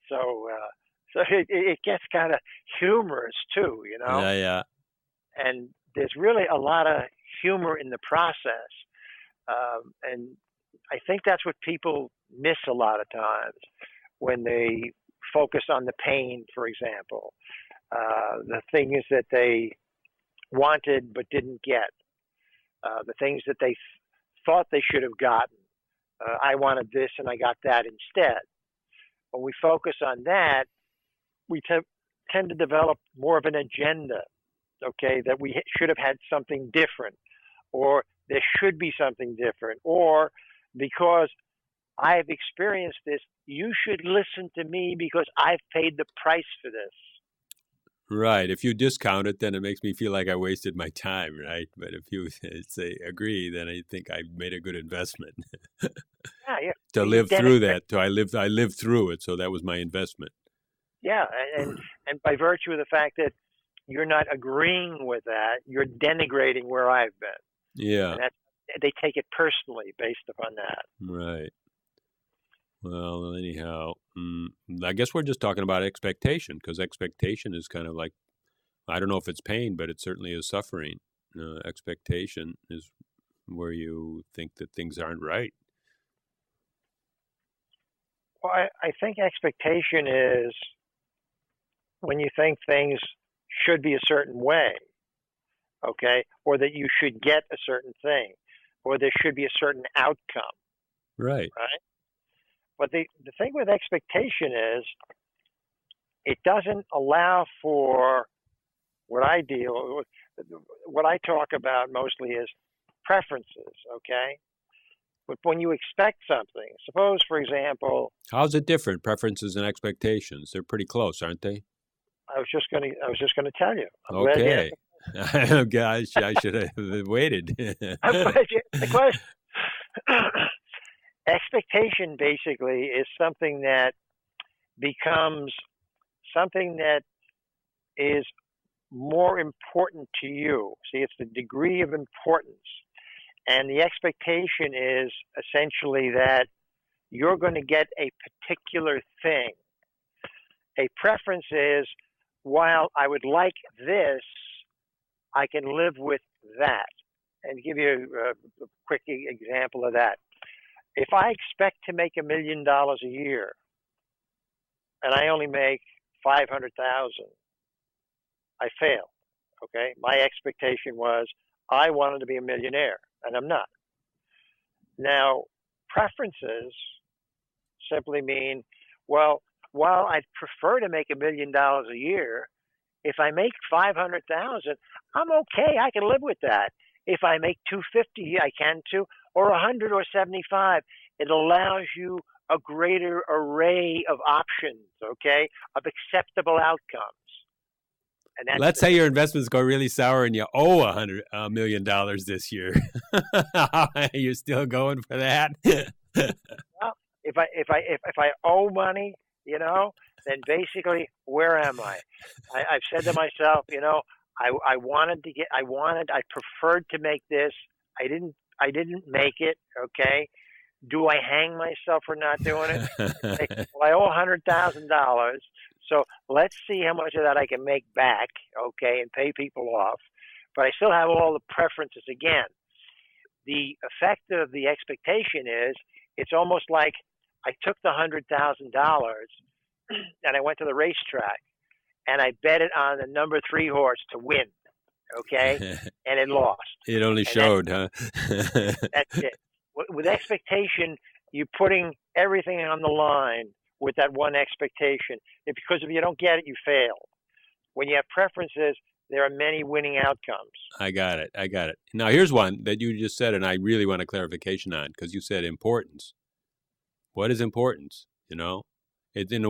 So it gets kind of humorous too, you know. Yeah. And there's really a lot of humor in the process, and I think that's what people miss a lot of times when they focus on the pain, for example, the things that they wanted but didn't get, the things that they thought they should have gotten. I wanted this and I got that instead. When we focus on that, we tend to develop more of an agenda, okay, that we should have had something different, or there should be something different, or because I have experienced this, you should listen to me because I've paid the price for this. Right. If you discount it, then it makes me feel like I wasted my time, right? But if you say agree, then I think I made a good investment. Yeah. To live through that. I lived through it, so that was my investment. Yeah, and by virtue of the fact that you're not agreeing with that, you're denigrating where I've been. Yeah. And they take it personally based upon that. Right. Well, anyhow, I guess we're just talking about expectation, because expectation is kind of like, I don't know if it's pain, but it certainly is suffering. Expectation is where you think that things aren't right. Well, I think expectation is when you think things should be a certain way, okay, or that you should get a certain thing, or there should be a certain outcome. Right. But the thing with expectation is it doesn't allow for what I talk about mostly is preferences, okay? But when you expect something, suppose, for example... How's it different, preferences and expectations? They're pretty close, aren't they? I was just going to tell you. Okay. Gosh, I should have waited. I'm glad you asked the question. Expectation basically is something that becomes something that is more important to you. See, it's the degree of importance. And the expectation is essentially that you're going to get a particular thing. A preference is, while I would like this, I can live with that. And to give you a quick example of that. If I expect to make $1 million a year and I only make 500,000, I fail. Okay? My expectation was I wanted to be a millionaire, and I'm not. Now, preferences simply mean, well, while I'd prefer to make $1 million a year, if I make 500,000, I'm okay. I can live with that. If I make 250, I can too, or 100 or 75. It allows you a greater array of options, okay, of acceptable outcomes. And let's say your investments go really sour and you owe $100 million this year. You're still going for that? Well, if I owe money, then basically where am I? I've said to myself, I preferred to make this. I didn't make it. Okay. Do I hang myself for not doing it? Say, well, I owe $100,000, so let's see how much of that I can make back. Okay, and pay people off. But I still have all the preferences again. The effect of the expectation is it's almost like I took the $100,000 and I went to the racetrack and I bet it on the number 3 horse to win. Okay, and it lost. It only And showed, huh? that's it. With expectation, you're putting everything on the line with that one expectation. Because if you don't get it, you fail. When you have preferences, there are many winning outcomes. I got it. Now, here's one that you just said, and I really want a clarification on, because you said importance. What is importance? In a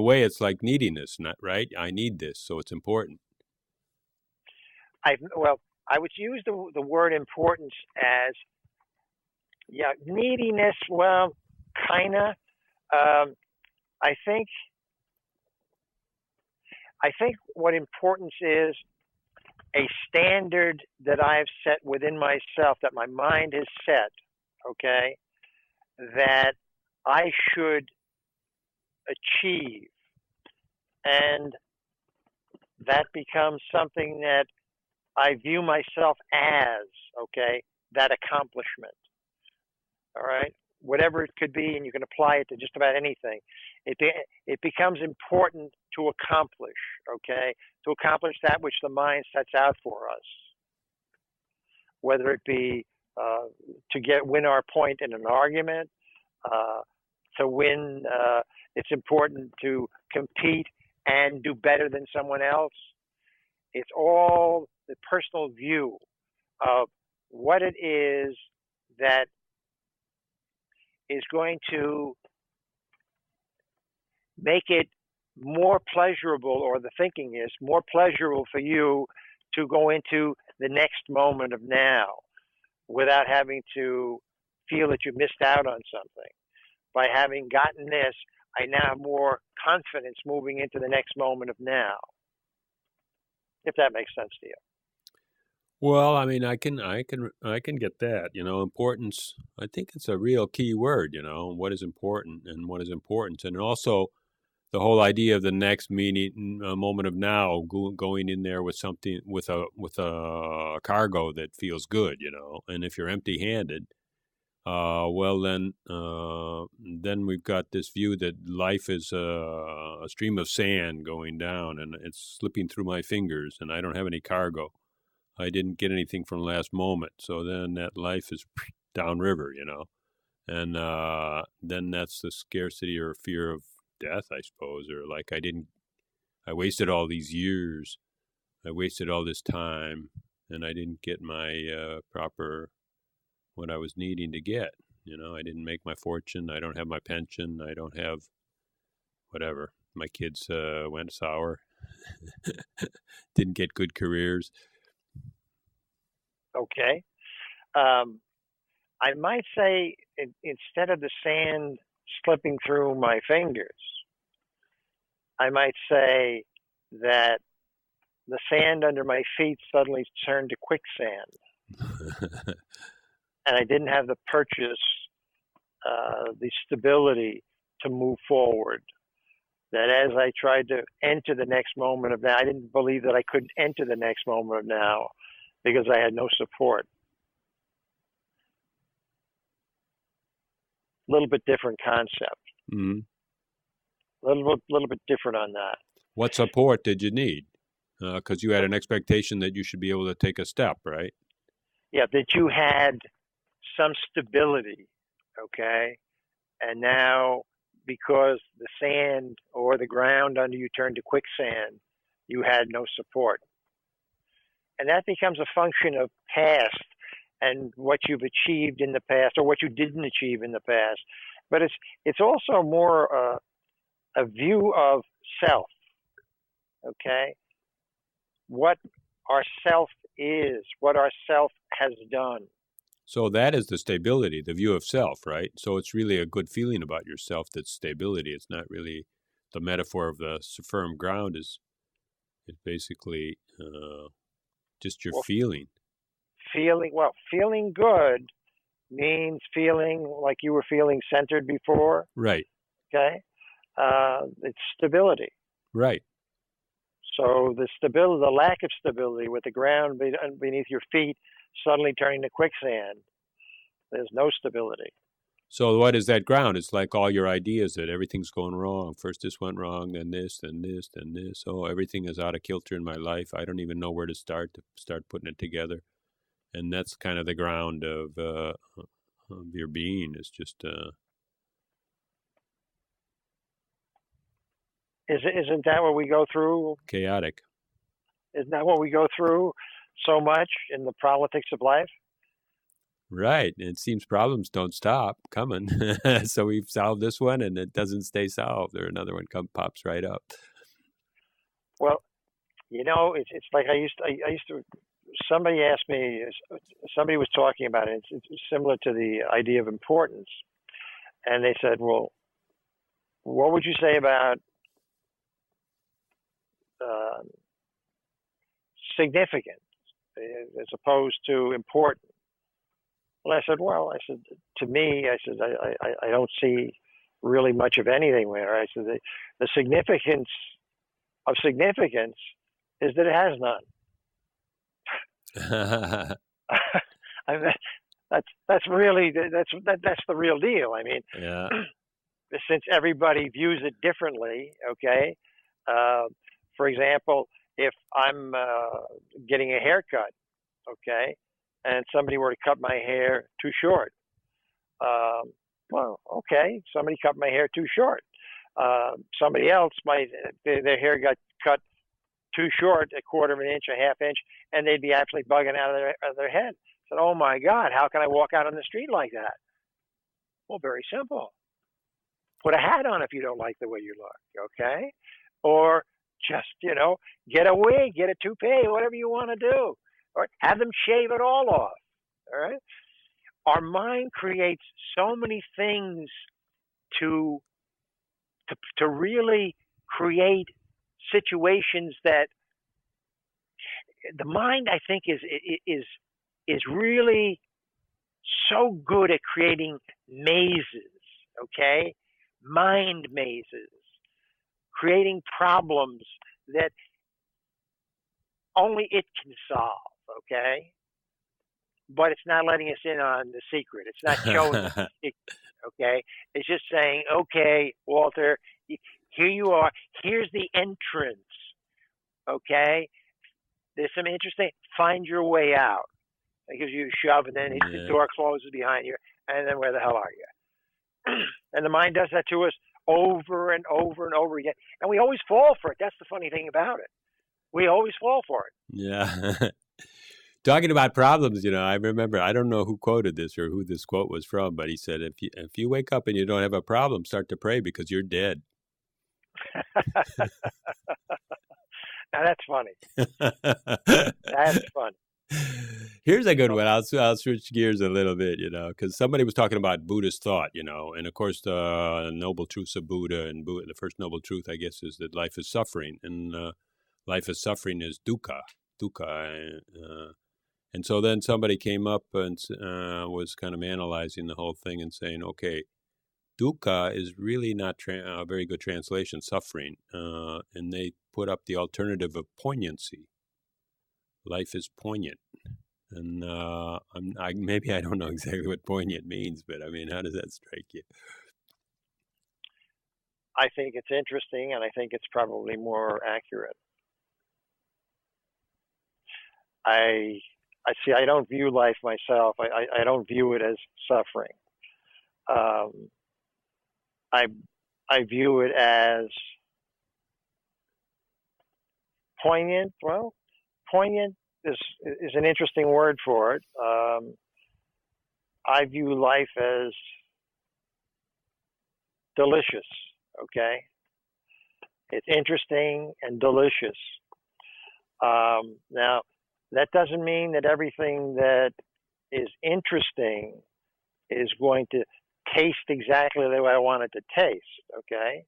way, it's like neediness, not right? I need this, so it's important. I would use the word importance as neediness. Well, kinda. I think what importance is a standard that I've set within myself, that my mind has set. Okay, that I should achieve, and that becomes something that I view myself as, okay, that accomplishment. All right, whatever it could be, and you can apply it to just about anything. It becomes important to accomplish, okay, to accomplish that which the mind sets out for us, whether it be to win our point in an argument, to win. It's important to compete and do better than someone else. It's all the personal view of what it is that is going to make it more pleasurable, or the thinking is more pleasurable for you to go into the next moment of now without having to feel that you missed out on something. By having gotten this, I now have more confidence moving into the next moment of now. If that makes sense to you. Well, I mean, I can get that. Importance. I think it's a real key word. What is important and what is importance, and also the whole idea of the next moment of now, going in there with something, with a cargo that feels good. And if you're empty-handed, well, then we've got this view that life is a stream of sand going down, and it's slipping through my fingers, and I don't have any cargo. I didn't get anything from the last moment, so then that life is downriver, and then that's the scarcity or fear of death, I suppose, or like I wasted all these years, I wasted all this time, and I didn't get my proper, what I was needing to get. I didn't make my fortune. I don't have my pension. I don't have whatever. My kids went sour. Didn't get good careers. Okay. I might say instead of the sand slipping through my fingers, I might say that the sand under my feet suddenly turned to quicksand. And I didn't have the purchase, the stability to move forward. That as I tried to enter the next moment of now, I didn't believe that I could enter the next moment of now because I had no support. A little bit different concept. Mm-hmm. A little bit different on that. What support did you need? Because you had an expectation that you should be able to take a step, right? Yeah, that you had some stability, okay? And now, because the sand or the ground under you turned to quicksand, you had no support. And that becomes a function of past and what you've achieved in the past or what you didn't achieve in the past. But it's also more a view of self, okay? What our self is, what our self has done. So that is the stability, the view of self, right? So it's really a good feeling about yourself that's stability. It's not really the metaphor of the firm ground is basically just your Well, feeling. feeling good means feeling like you were feeling centered before. Right, Okay, it's stability. right. So the lack of stability with the ground beneath your feet suddenly turning to quicksand. There's no stability. So what is that ground? It's like all your ideas that everything's going wrong. First this went wrong, then this, then this, then this. Oh, everything is out of kilter in my life. I don't even know where to start putting it together. And that's kind of the ground of your being. Is just Isn't that what we go through? chaotic. Isn't that what we go through so much in the politics of life? Right. And it seems problems don't stop coming. So we've solved this one and it doesn't stay solved. Or another one pops right up. Well, it's like I used to. Somebody asked me. Somebody was talking about it. It's similar to the idea of importance, and they said, "Well, what would you say about uh, significance as opposed to important?" Well, to me, I don't see really much of anything there. I said, the significance of significance is that it has none. I mean, that's really that's the real deal. I mean, Yeah. since everybody views it differently, okay. Uh, for example, if I'm getting a haircut, okay, and somebody were to cut my hair too short, well, okay, somebody cut my hair too short. Somebody else might their hair got cut too short, a quarter of an inch, a half inch, and they'd be actually bugging out of their head. Said, "Oh my God, how can I walk out on the street like that?" Well, very simple. Put a hat on if you don't like the way you look, okay? Or just get a wig, get a toupee, whatever you want to do, or have them shave it all off. All right. Our mind creates so many things to to really create situations that the mind, I think, is really so good at creating mazes, okay? Mind mazes, creating problems that only it can solve, okay? But it's not letting us in on the secret. It's not showing us the secret, okay? It's just saying, okay, Walter, here you are. Here's the entrance, okay? There's some interesting, find your way out. It gives you a shove, and then the door closes behind you, and then where the hell are you? And the mind does that to us over and over and over again, and we always fall for it. That's the funny thing about it. We always fall for it. Yeah. Talking about problems, I remember, I don't know who quoted this or who this quote was from, but he said, if you wake up and you don't have a problem, start to pray because you're dead. Now that's funny. That's funny. Here's a good one. I'll switch gears a little bit, because somebody was talking about Buddhist thought, and of course the noble truths of Buddha and the first noble truth, I guess, is that life is suffering, and life is suffering is dukkha. And so then somebody came up and was kind of analyzing the whole thing and saying, okay, dukkha is really not a very good translation, suffering, and they put up the alternative of poignancy. Life is poignant. And maybe I don't know exactly what poignant means, but I mean, how does that strike you? I think it's interesting, and I think it's probably more accurate. I see. I don't view life myself. I don't view it as suffering. I view it as poignant. Well, poignant is an interesting word for it. I view life as delicious. Okay, it's interesting and delicious. Now, that doesn't mean that everything that is interesting is going to taste exactly the way I want it to taste, okay?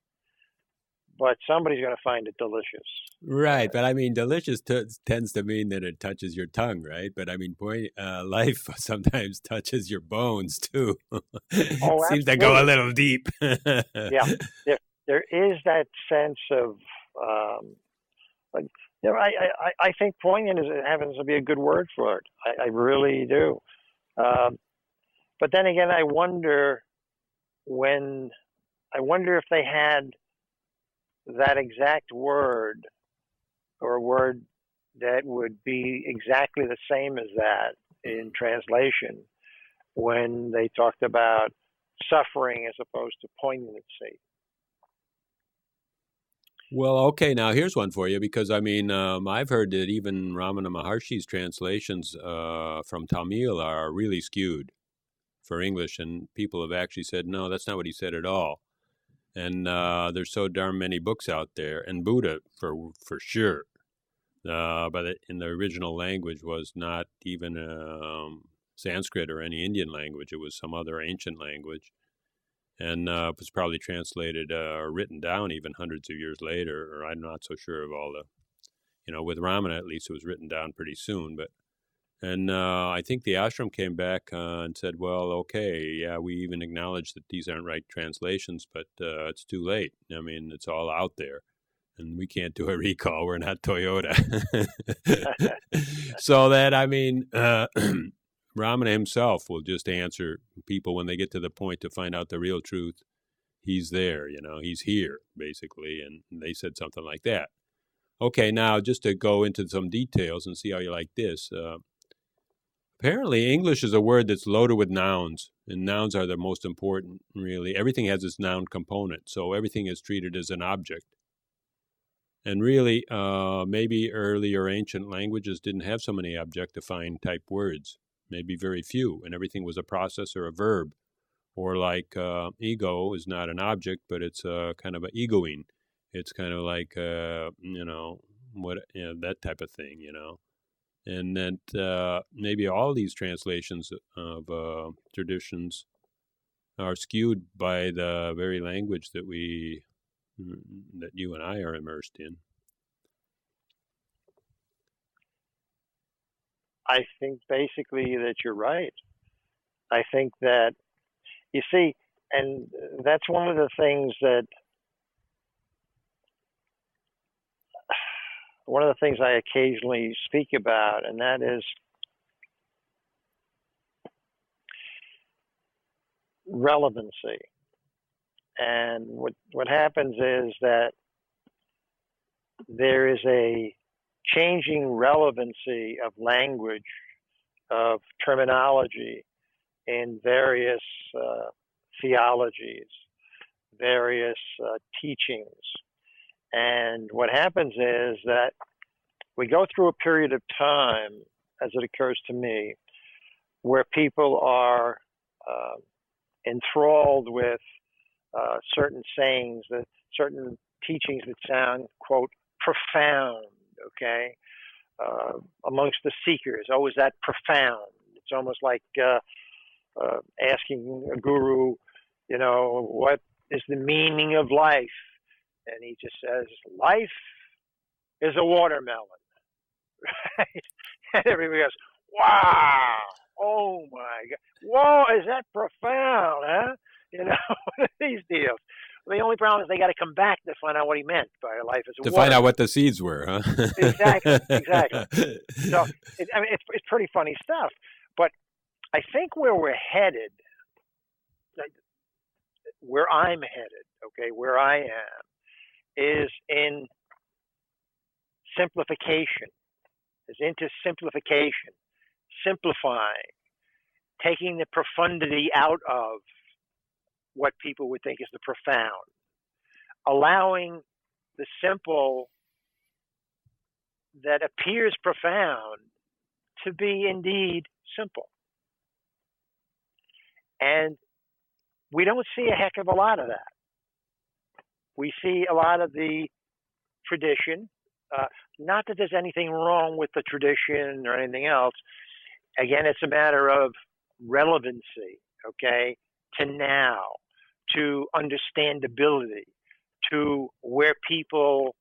But somebody's going to find it delicious. Right, but I mean, delicious tends to mean that it touches your tongue, right? But I mean, life sometimes touches your bones too. Oh, Seems to go a absolutely. little deep. Yeah, there is that sense of like, I think poignant happens to be a good word for it. I really do. Um, but then again, when I wonder if they had that exact word or a word that would be exactly the same as that in translation when they talked about suffering as opposed to poignancy. Well, okay, now here's one for you because I mean, I've heard that even Ramana Maharshi's translations from Tamil are really skewed for English, and people have actually said, no, that's not what he said at all. And there's so darn many books out there, and Buddha for sure. But in the original language was not even Sanskrit or any Indian language. It was some other ancient language, and was probably translated or written down even hundreds of years later. Or I'm not so sure of all the, with Ramana at least it was written down pretty soon. But and I think the ashram came back and said, well, okay, yeah, we even acknowledge that these aren't right translations, but it's too late. I mean, it's all out there. And we can't do a recall. We're not Toyota. So that, I mean, Ramana himself will just answer people when they get to the point to find out the real truth. He's there, he's here, basically. And they said something like that. Okay, now just to go into some details and see how you like this. Apparently, English is a word that's loaded with nouns, and nouns are the most important, really. Everything has its noun component, so everything is treated as an object. And really, maybe earlier ancient languages didn't have so many objectifying type words, maybe very few, and everything was a process or a verb. Or like ego is not an object, but it's kind of an egoing. It's kind of like, that type of thing, And that maybe all these translations of traditions are skewed by the very language that you and I are immersed in. I think basically that you're right. I think that, you see, and that's one of the things I occasionally speak about, and that is relevancy. And what happens is that there is a changing relevancy of language, of terminology in various theologies, various teachings. And what happens is that we go through a period of time, as it occurs to me, where people are enthralled with certain sayings, certain teachings that sound, quote, profound, okay, amongst the seekers. Oh, is that profound? It's almost like asking a guru, what is the meaning of life? And he just says, life is a watermelon. Right? And everybody goes, wow, oh my God, whoa, is that profound, huh? These deals. The only problem is they got to come back to find out what he meant by life as a to watermelon. find out what the seeds were, huh? Exactly. So, it's pretty funny stuff. But I think where we're headed, where I'm headed, okay, where I am, is in simplification, is into simplification, simplifying, taking the profundity out of what people would think is the profound, allowing the simple that appears profound to be indeed simple. And we don't see a heck of a lot of that. We see a lot of the tradition, not that there's anything wrong with the tradition or anything else. Again, it's a matter of relevancy, okay, to now, to understandability, to where people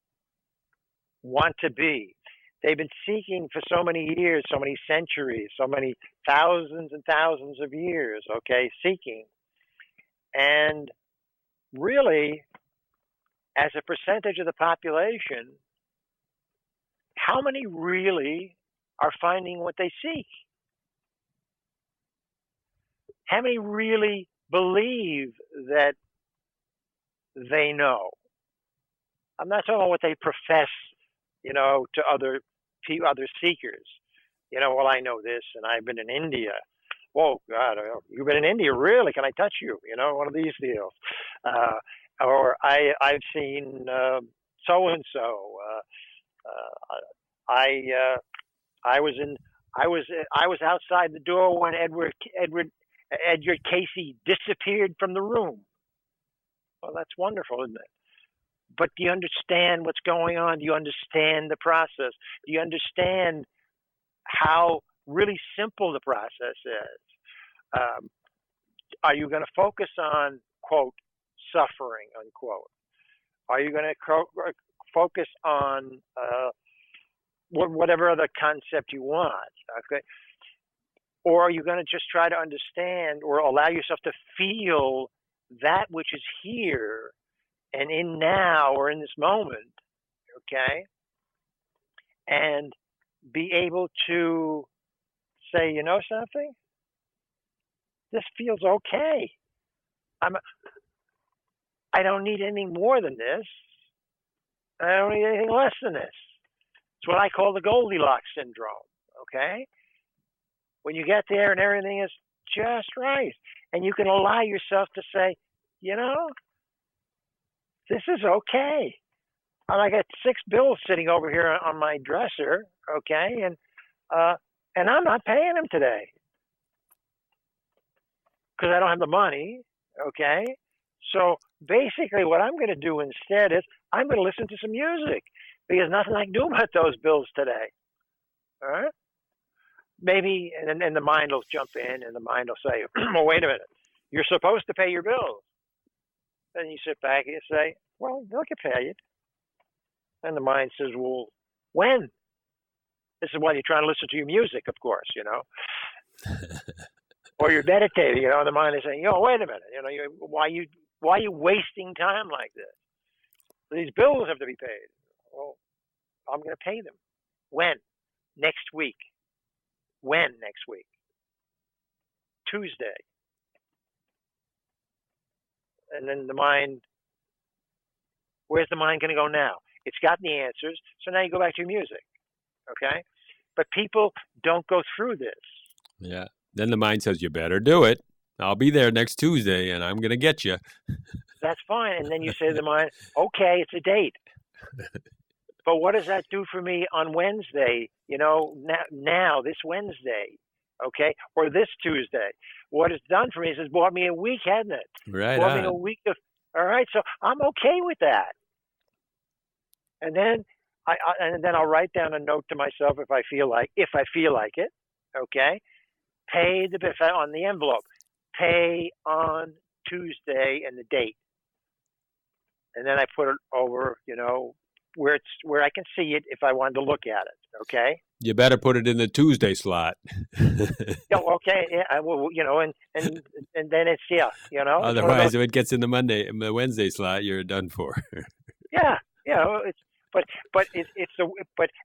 want to be. They've been seeking for so many years, so many centuries, so many thousands and thousands of years, okay, seeking. And really, as a percentage of the population, how many really are finding what they seek? How many really believe that they know? I'm not talking about what they profess, to other seekers. Well, I know this, and I've been in India. Whoa, God, you've been in India, really? Can I touch you? One of these deals. Or I've seen so and so. I was outside the door when Edgar Casey disappeared from the room. Well, that's wonderful, isn't it? But do you understand what's going on? Do you understand the process? Do you understand how really simple the process is? Are you going to focus on, quote, suffering, unquote? Are you going to focus on whatever other concept you want? Okay. Or are you going to just try to understand or allow yourself to feel that which is here and in now or in this moment, okay? And be able to say, you know something? This feels okay. I don't need anything more than this. I don't need anything less than this. It's what I call the Goldilocks syndrome, okay? When you get there and everything is just right, and you can allow yourself to say, this is okay. I got 6 bills sitting over here on my dresser, okay, and I'm not paying them today because I don't have the money, okay. So basically, what I'm going to do instead is I'm going to listen to some music because nothing I can do about those bills today. All right. Maybe, and then the mind will jump in, and the mind will say, "Well, wait a minute. You're supposed to pay your bills." Then you sit back and you say, "Well, they'll get paid." And the mind says, "Well, when?" This is why you're trying to listen to your music, of course, or you're meditating, and the mind is saying, wait a minute, why are you wasting time like this? These bills have to be paid. Well, I'm going to pay them. When? Next week. When next week? Tuesday. And then the mind, where's the mind going to go now? It's got the answers, so now you go back to your music, okay? But people don't go through this. Yeah. Then the mind says, you better do it. I'll be there next Tuesday, and I'm going to get you. That's fine. And then you say to the mind, okay, it's a date. But what does that do for me on Wednesday, now this Wednesday, okay, or this Tuesday? What it's done for me is it's bought me a week, hasn't it? Right. Bought me a week of, all right, so I'm okay with that. And then I'll write down a note to myself if I feel like it, okay? Pay the bill on the envelope. Pay on Tuesday and the date. And then I put it over, where I can see it if I wanted to look at it, okay? You better put it in the Tuesday slot. Okay, yeah, well, and then it's, Otherwise, if it gets in the Wednesday slot, you're done for. Yeah, but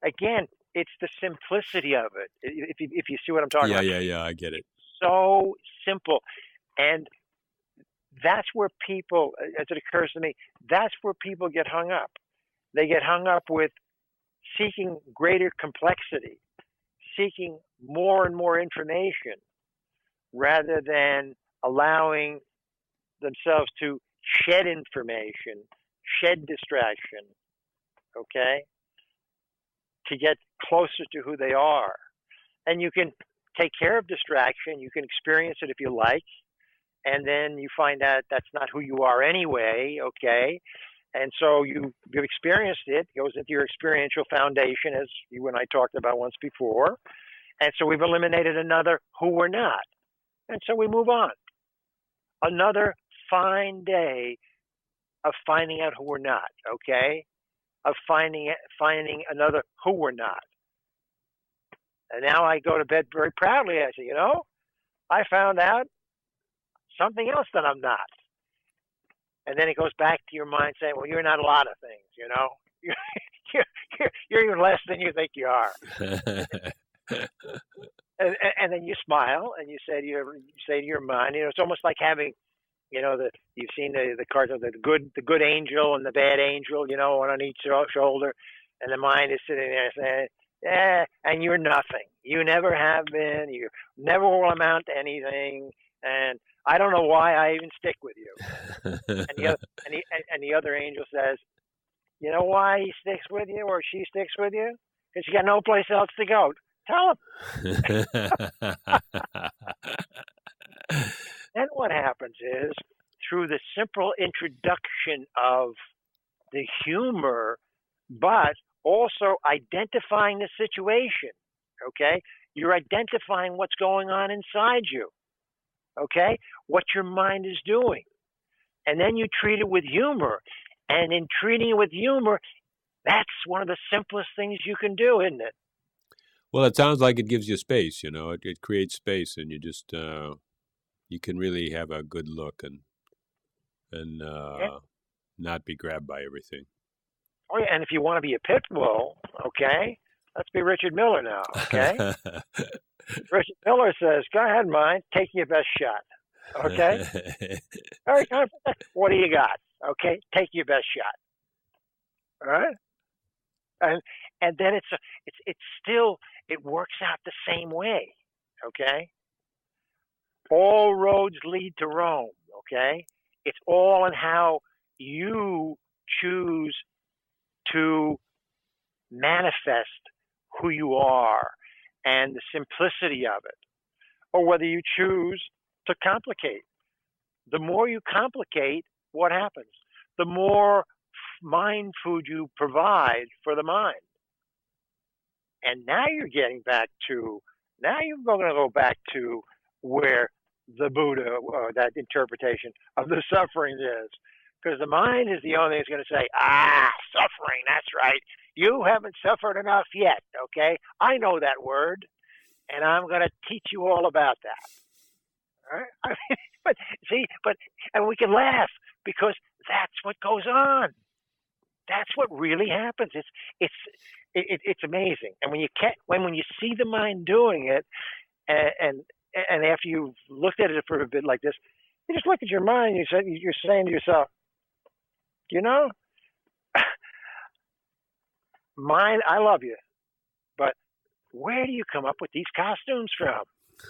again, it's the simplicity of it. If you see what I'm talking about. Yeah, I get it. So simple, and that's where people, as it occurs to me, that's where people get hung up. They get hung up with seeking greater complexity, seeking more and more information, rather than allowing themselves to shed information, shed distraction, okay, to get closer to who they are. And you can take care of distraction. You can experience it if you like. And then you find out that's not who you are anyway, okay? And so you've experienced it. It goes into your experiential foundation, as you and I talked about once before. And so we've eliminated another who we're not. And so we move on. Another fine day of finding out who we're not, okay? Of finding another who we're not. And now I go to bed very proudly. I say, I found out something else that I'm not. And then it goes back to your mind saying, well, you're not a lot of things, you're even less than you think you are. And then you smile and you say to your mind, it's almost like having, you've seen the cards of the good angel and the bad angel, one on each shoulder, and the mind is sitting there saying, and you're nothing. You never have been. You never will amount to anything. And I don't know why I even stick with you. And the other angel says, you know why he sticks with you or she sticks with you? Because you got no place else to go. Tell him. Then what happens is, through the simple introduction of the humor, but also identifying the situation, okay? You're identifying what's going on inside you, okay? What your mind is doing. And then you treat it with humor. And in treating it with humor, that's one of the simplest things you can do, isn't it? Well, it sounds like it gives you space, it creates space, and you just, you can really have a good look and not be grabbed by everything. Oh, yeah, and if you want to be a pit bull, okay, let's be Richard Miller now, okay? Richard Miller says, go ahead, mind, take your best shot, okay? Very confident. What do you got? Okay, take your best shot. All right? And then it's still, it works out the same way, okay? All roads lead to Rome, okay? It's all in how you choose to manifest who you are and the simplicity of it, or whether you choose to complicate. The more you complicate, what happens? The more mind food you provide for the mind. And now you're going to go back to where the Buddha, that interpretation of the suffering is. Because the mind is the only thing that's going to say, suffering, that's right. You haven't suffered enough yet, okay? I know that word, and I'm going to teach you all about that. All right? And we can laugh because that's what goes on. That's what really happens. It's amazing. And when you see the mind doing it, and after you've looked at it for a bit like this, you just look at your mind and you're saying to yourself, mind, I love you, but where do you come up with these costumes from?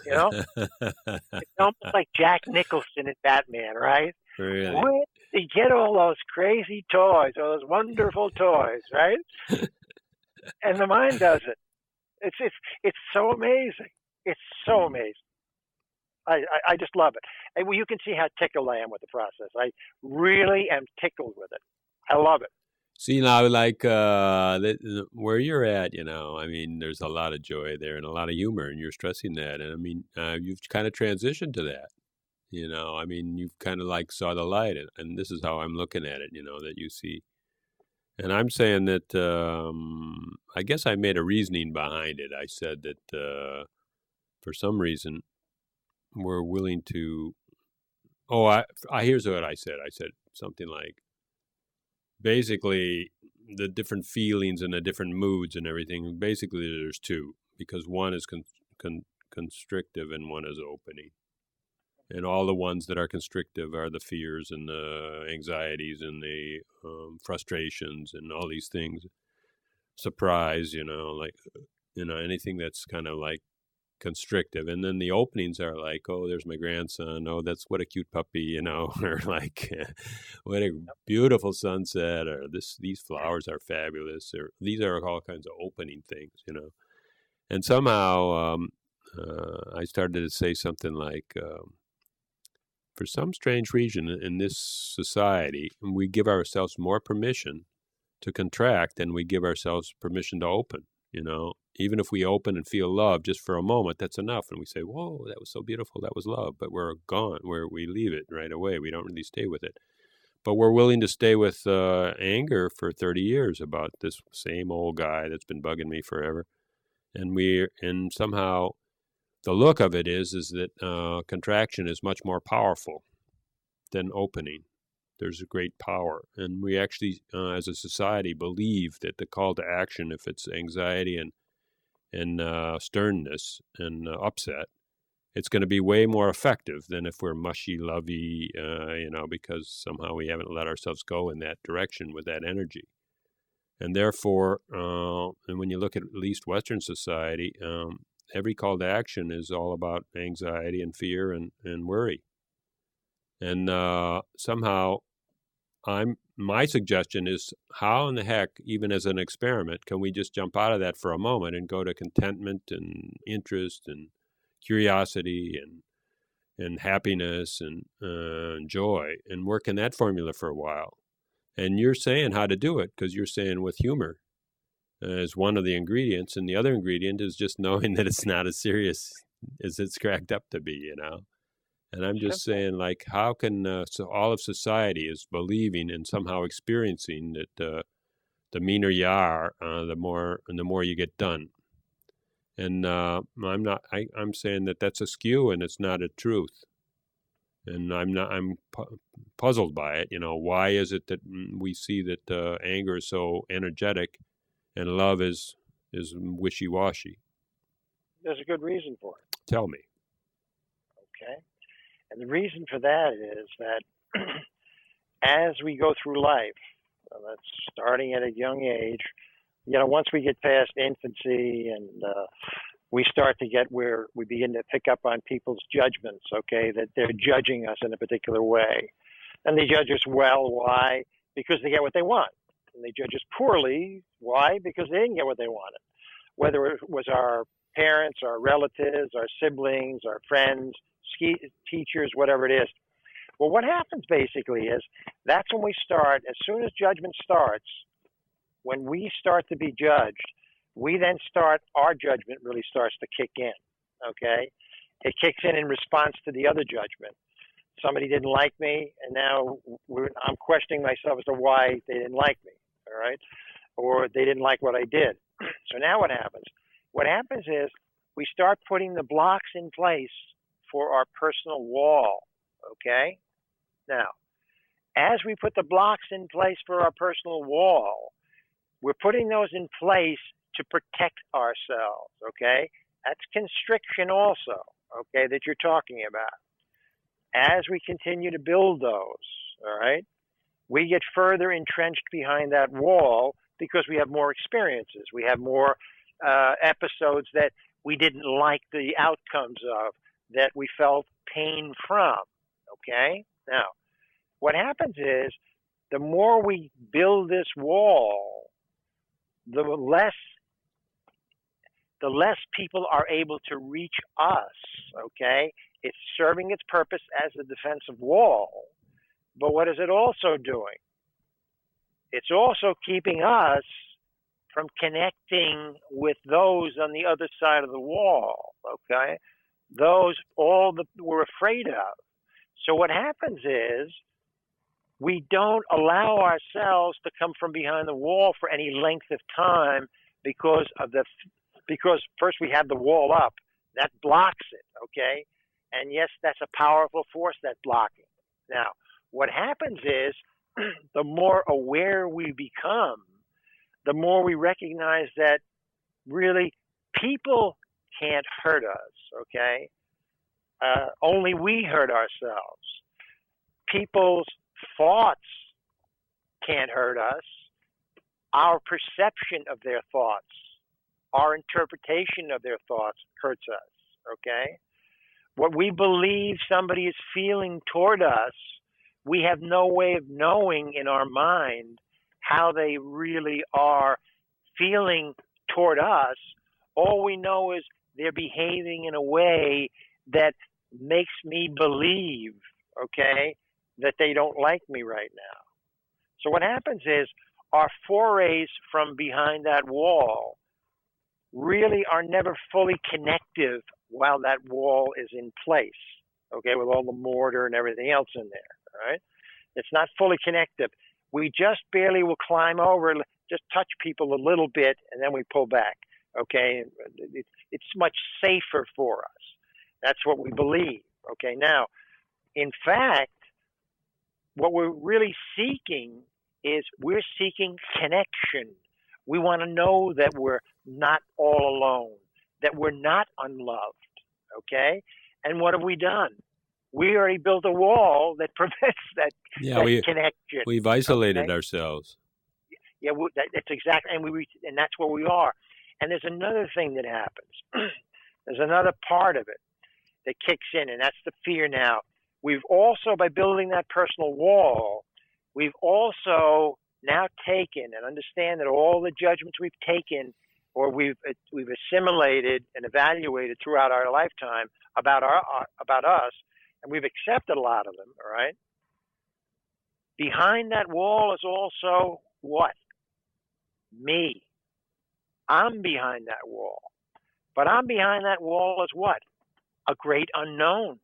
It's almost like Jack Nicholson in Batman, right? Really? Where did they get all those crazy toys, all those wonderful toys, right? And the mind does it. It's so amazing. It's so amazing. I just love it. And you can see how tickled I am with the process. I really am tickled with it. I love it. See, now, like where you're at, there's a lot of joy there and a lot of humor, and you're stressing that. And you've kind of transitioned to that. You've kind of like saw the light, and this is how I'm looking at it, that you see. And I'm saying that I guess I made a reasoning behind it. I said that for some reason we're willing to. Here's what I said. I said something like, basically, the different feelings and the different moods and everything. Basically, there's two, because one is constrictive and one is opening. And all the ones that are constrictive are the fears and the anxieties and the frustrations and all these things. Surprise, anything that's kind of like constrictive. And then the openings are like, oh, there's my grandson. Oh, that's what a cute puppy, or like, what a beautiful sunset, or these flowers are fabulous, or these are all kinds of opening things, And somehow I started to say something like, for some strange reason in this society, we give ourselves more permission to contract than we give ourselves permission to open, Even if we open and feel love just for a moment, that's enough. And we say, whoa, that was so beautiful. That was love. But we're gone, where we leave it right away. We don't really stay with it. But we're willing to stay with anger for 30 years about this same old guy that's been bugging me forever. And somehow the look of it is that contraction is much more powerful than opening. There's a great power. And we actually, as a society, believe that the call to action, if it's anxiety and sternness and upset, it's going to be way more effective than if we're mushy, lovey, because somehow we haven't let ourselves go in that direction with that energy. And therefore, and when you look at least Western society, every call to action is all about anxiety and fear and worry. And somehow, my suggestion is, how in the heck, even as an experiment, can we just jump out of that for a moment and go to contentment and interest and curiosity and happiness and joy, and work in that formula for a while? And you're saying how to do it, because you're saying with humor as one of the ingredients, and the other ingredient is just knowing that it's not as serious as it's cracked up to be, And I'm just saying, like, how can so all of society is believing and somehow experiencing that the meaner you are, the more you get done. And I'm saying that that's a skew and it's not a truth. And I'm puzzled by it. Why is it that we see that anger is so energetic and love is wishy-washy? There's a good reason for it. Tell me. Okay. And the reason for that is that as we go through life, that's starting at a young age, once we get past infancy and we start to get where we begin to pick up on people's judgments, okay, that they're judging us in a particular way. And they judge us well. Why? Because they get what they want. And they judge us poorly. Why? Because they didn't get what they wanted. Whether it was our parents, our relatives, our siblings, our friends, teachers, whatever it is. Well, what happens basically is that's when we start, as soon as judgment starts, when we start to be judged, we then our judgment really starts to kick in, okay? It kicks in response to the other judgment. Somebody didn't like me, and now I'm questioning myself as to why they didn't like me, all right? Or they didn't like what I did. So now what happens? What happens is we start putting the blocks in place for our personal wall, okay? Now, as we put the blocks in place for our personal wall, we're putting those in place to protect ourselves, okay? That's constriction also, okay, that you're talking about. As we continue to build those, all right, we get further entrenched behind that wall because we have more experiences. We have more episodes that we didn't like the outcomes of, that we felt pain from, okay? Now, what happens is the more we build this wall, the less people are able to reach us, okay? It's serving its purpose as a defensive wall, but what is it also doing? It's also keeping us from connecting with those on the other side of the wall, okay? Those all that we're afraid of. So what happens is we don't allow ourselves to come from behind the wall for any length of time because first we have the wall up. That blocks it, okay? And yes, that's a powerful force, that blocking. Now, what happens is the more aware we become, the more we recognize that really people can't hurt us, okay? Only we hurt ourselves. People's thoughts can't hurt us. Our perception of their thoughts, our interpretation of their thoughts hurts us, okay? What we believe somebody is feeling toward us, we have no way of knowing in our mind how they really are feeling toward us. All we know is they're behaving in a way that makes me believe, okay, that they don't like me right now. So what happens is our forays from behind that wall really are never fully connective while that wall is in place, okay, with all the mortar and everything else in there, all right? It's not fully connective. We just barely will climb over, just touch people a little bit, and then we pull back, okay? It's much safer for us. That's what we believe, okay? Now, in fact, what we're really seeking is we're seeking connection. We want to know that we're not all alone, that we're not unloved, okay? And what have we done? We already built a wall that prevents that, connection. We've isolated ourselves. Yeah, that's exactly, and that's where we are. And there's another thing that happens. There's another part of it that kicks in, and that's the fear now. We've also, by building that personal wall, we've also now taken and understand that all the judgments we've taken or we've assimilated and evaluated throughout our lifetime about us, and we've accepted a lot of them, all right? Behind that wall is also what? Me. I'm behind that wall. But I'm behind that wall as what? A great unknown.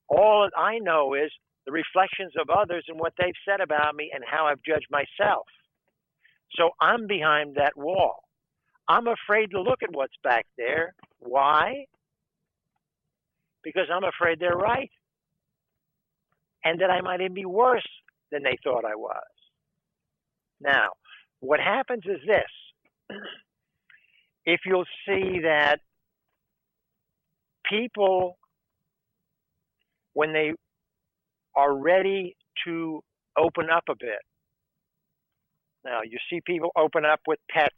All I know is the reflections of others and what they've said about me and how I've judged myself. So I'm behind that wall. I'm afraid to look at what's back there. Why? Because I'm afraid they're right. And that I might even be worse than they thought I was. Now, what happens is this. If you'll see that people, when they are ready to open up a bit, now you see people open up with pets.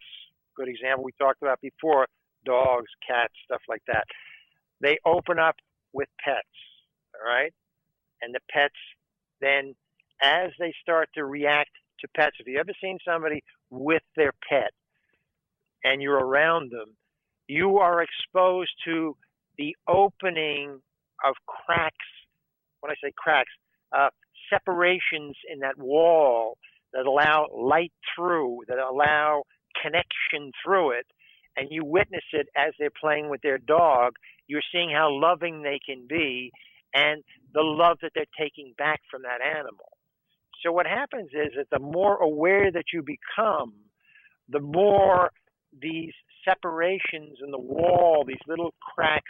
Good example we talked about before, dogs, cats, stuff like that. They open up with pets, all right? And the pets then, as they start to react to pets, if you've ever seen somebody with their pet and you're around them, you are exposed to the opening of cracks. When I say cracks, separations in that wall that allow light through, that allow connection through it, and you witness it as they're playing with their dog. You're seeing how loving they can be and the love that they're taking back from that animal. So what happens is that the more aware that you become, the more these separations in the wall, these little cracks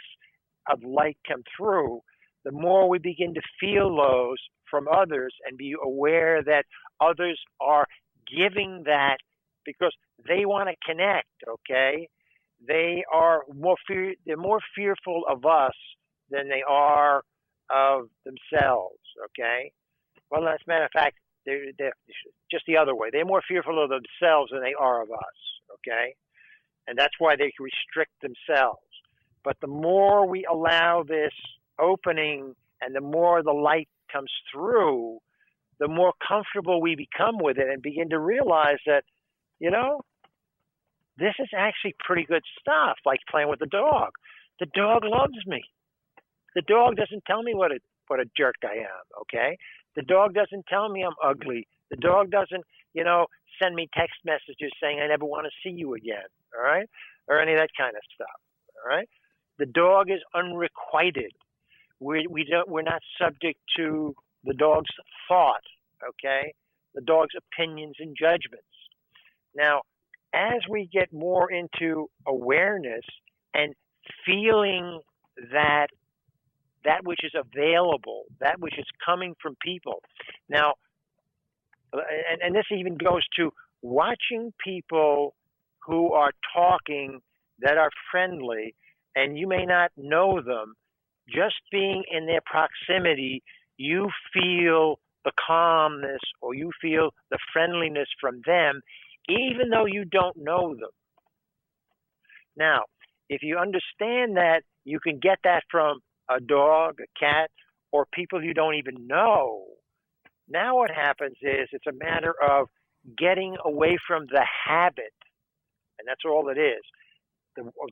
of light come through, the more we begin to feel those from others and be aware that others are giving that because they want to connect, okay? They are they're more fearful of us than they are of themselves, okay? Well, as a matter of fact, they're just the other way. They're more fearful of themselves than they are of us, okay? And that's why they restrict themselves. But the more we allow this opening and the more the light comes through, the more comfortable we become with it and begin to realize that, you know, this is actually pretty good stuff, like playing with the dog. The dog loves me. The dog doesn't tell me what a jerk I am, okay? The dog doesn't tell me I'm ugly. The dog doesn't, send me text messages saying I never want to see you again, all right? Or any of that kind of stuff, all right? The dog is unrequited. We're not subject to the dog's thought, okay? The dog's opinions and judgments. Now, as we get more into awareness and feeling that which is available, that which is coming from people. Now, and this even goes to watching people who are talking that are friendly, and you may not know them. Just being in their proximity, you feel the calmness or you feel the friendliness from them, even though you don't know them. Now, if you understand that you can get that from a dog, a cat, or people you don't even know, now what happens is it's a matter of getting away from the habit, and that's all it is.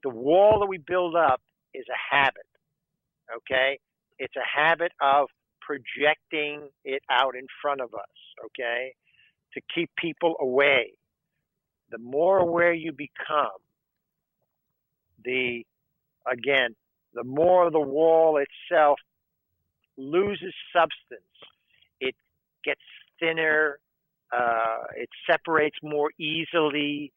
The wall that we build up is a habit, okay? It's a habit of projecting it out in front of us, okay, to keep people away. The more aware you become, the again, the more the wall itself loses substance, it gets thinner, it separates more easily.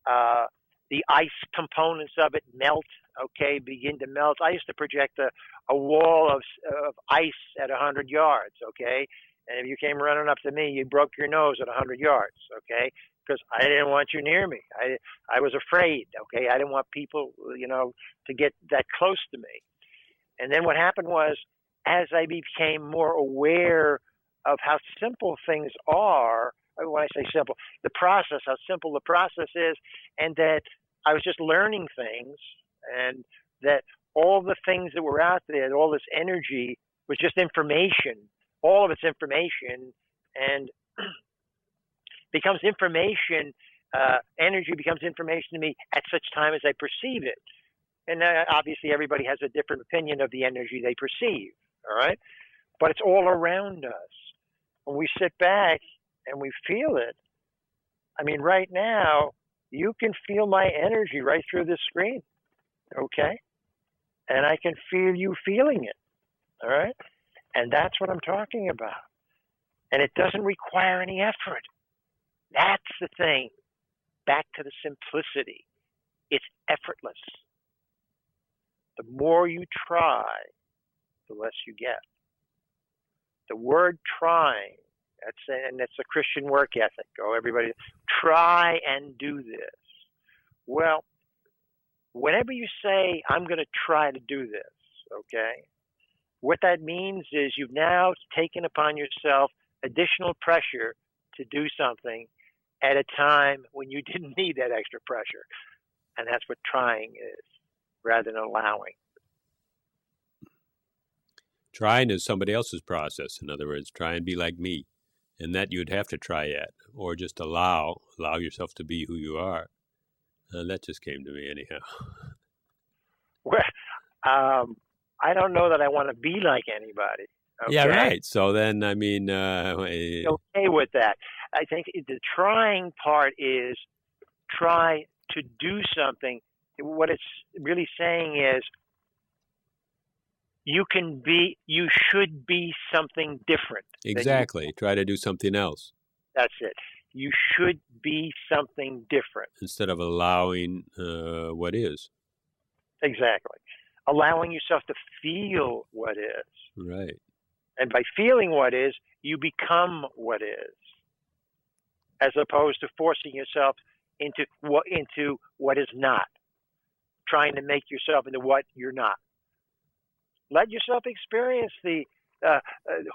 The ice components of it melt, okay, begin to melt. I used to project a wall of ice at 100 yards, okay? And if you came running up to me, you broke your nose at 100 yards, okay? Because I didn't want you near me. I was afraid, okay? I didn't want people, to get that close to me. And then what happened was, as I became more aware of how simple things are, when I say simple, the process, how simple the process is, and that I was just learning things, and that all the things that were out there, all this energy was just information, all of it's information, and becomes information, energy becomes information to me at such time as I perceive it. And obviously everybody has a different opinion of the energy they perceive, all right? But it's all around us. When we sit back and we feel it, I mean, right now, you can feel my energy right through this screen, okay? And I can feel you feeling it, all right? And that's what I'm talking about. And it doesn't require any effort. That's the thing. Back to the simplicity. It's effortless. The more you try, the less you get. The word trying, that's a Christian work ethic. Oh, everybody, try and do this. Well, whenever you say, I'm going to try to do this, okay, what that means is you've now taken upon yourself additional pressure to do something at a time when you didn't need that extra pressure. And that's what trying is, rather than allowing. Trying is somebody else's process. In other words, try and be like me. And that you'd have to try at, or just allow yourself to be who you are. That just came to me anyhow. Well, I don't know that I want to be like anybody. Okay? Yeah, right. So then, I mean... okay with that. I think the trying part is try to do something. What it's really saying is you should be something different. Exactly. Try to do something else. That's it. You should be something different. Instead of allowing what is. Exactly. Allowing yourself to feel what is. Right. And by feeling what is, you become what is. As opposed to forcing yourself into what is not. Trying to make yourself into what you're not. Let yourself experience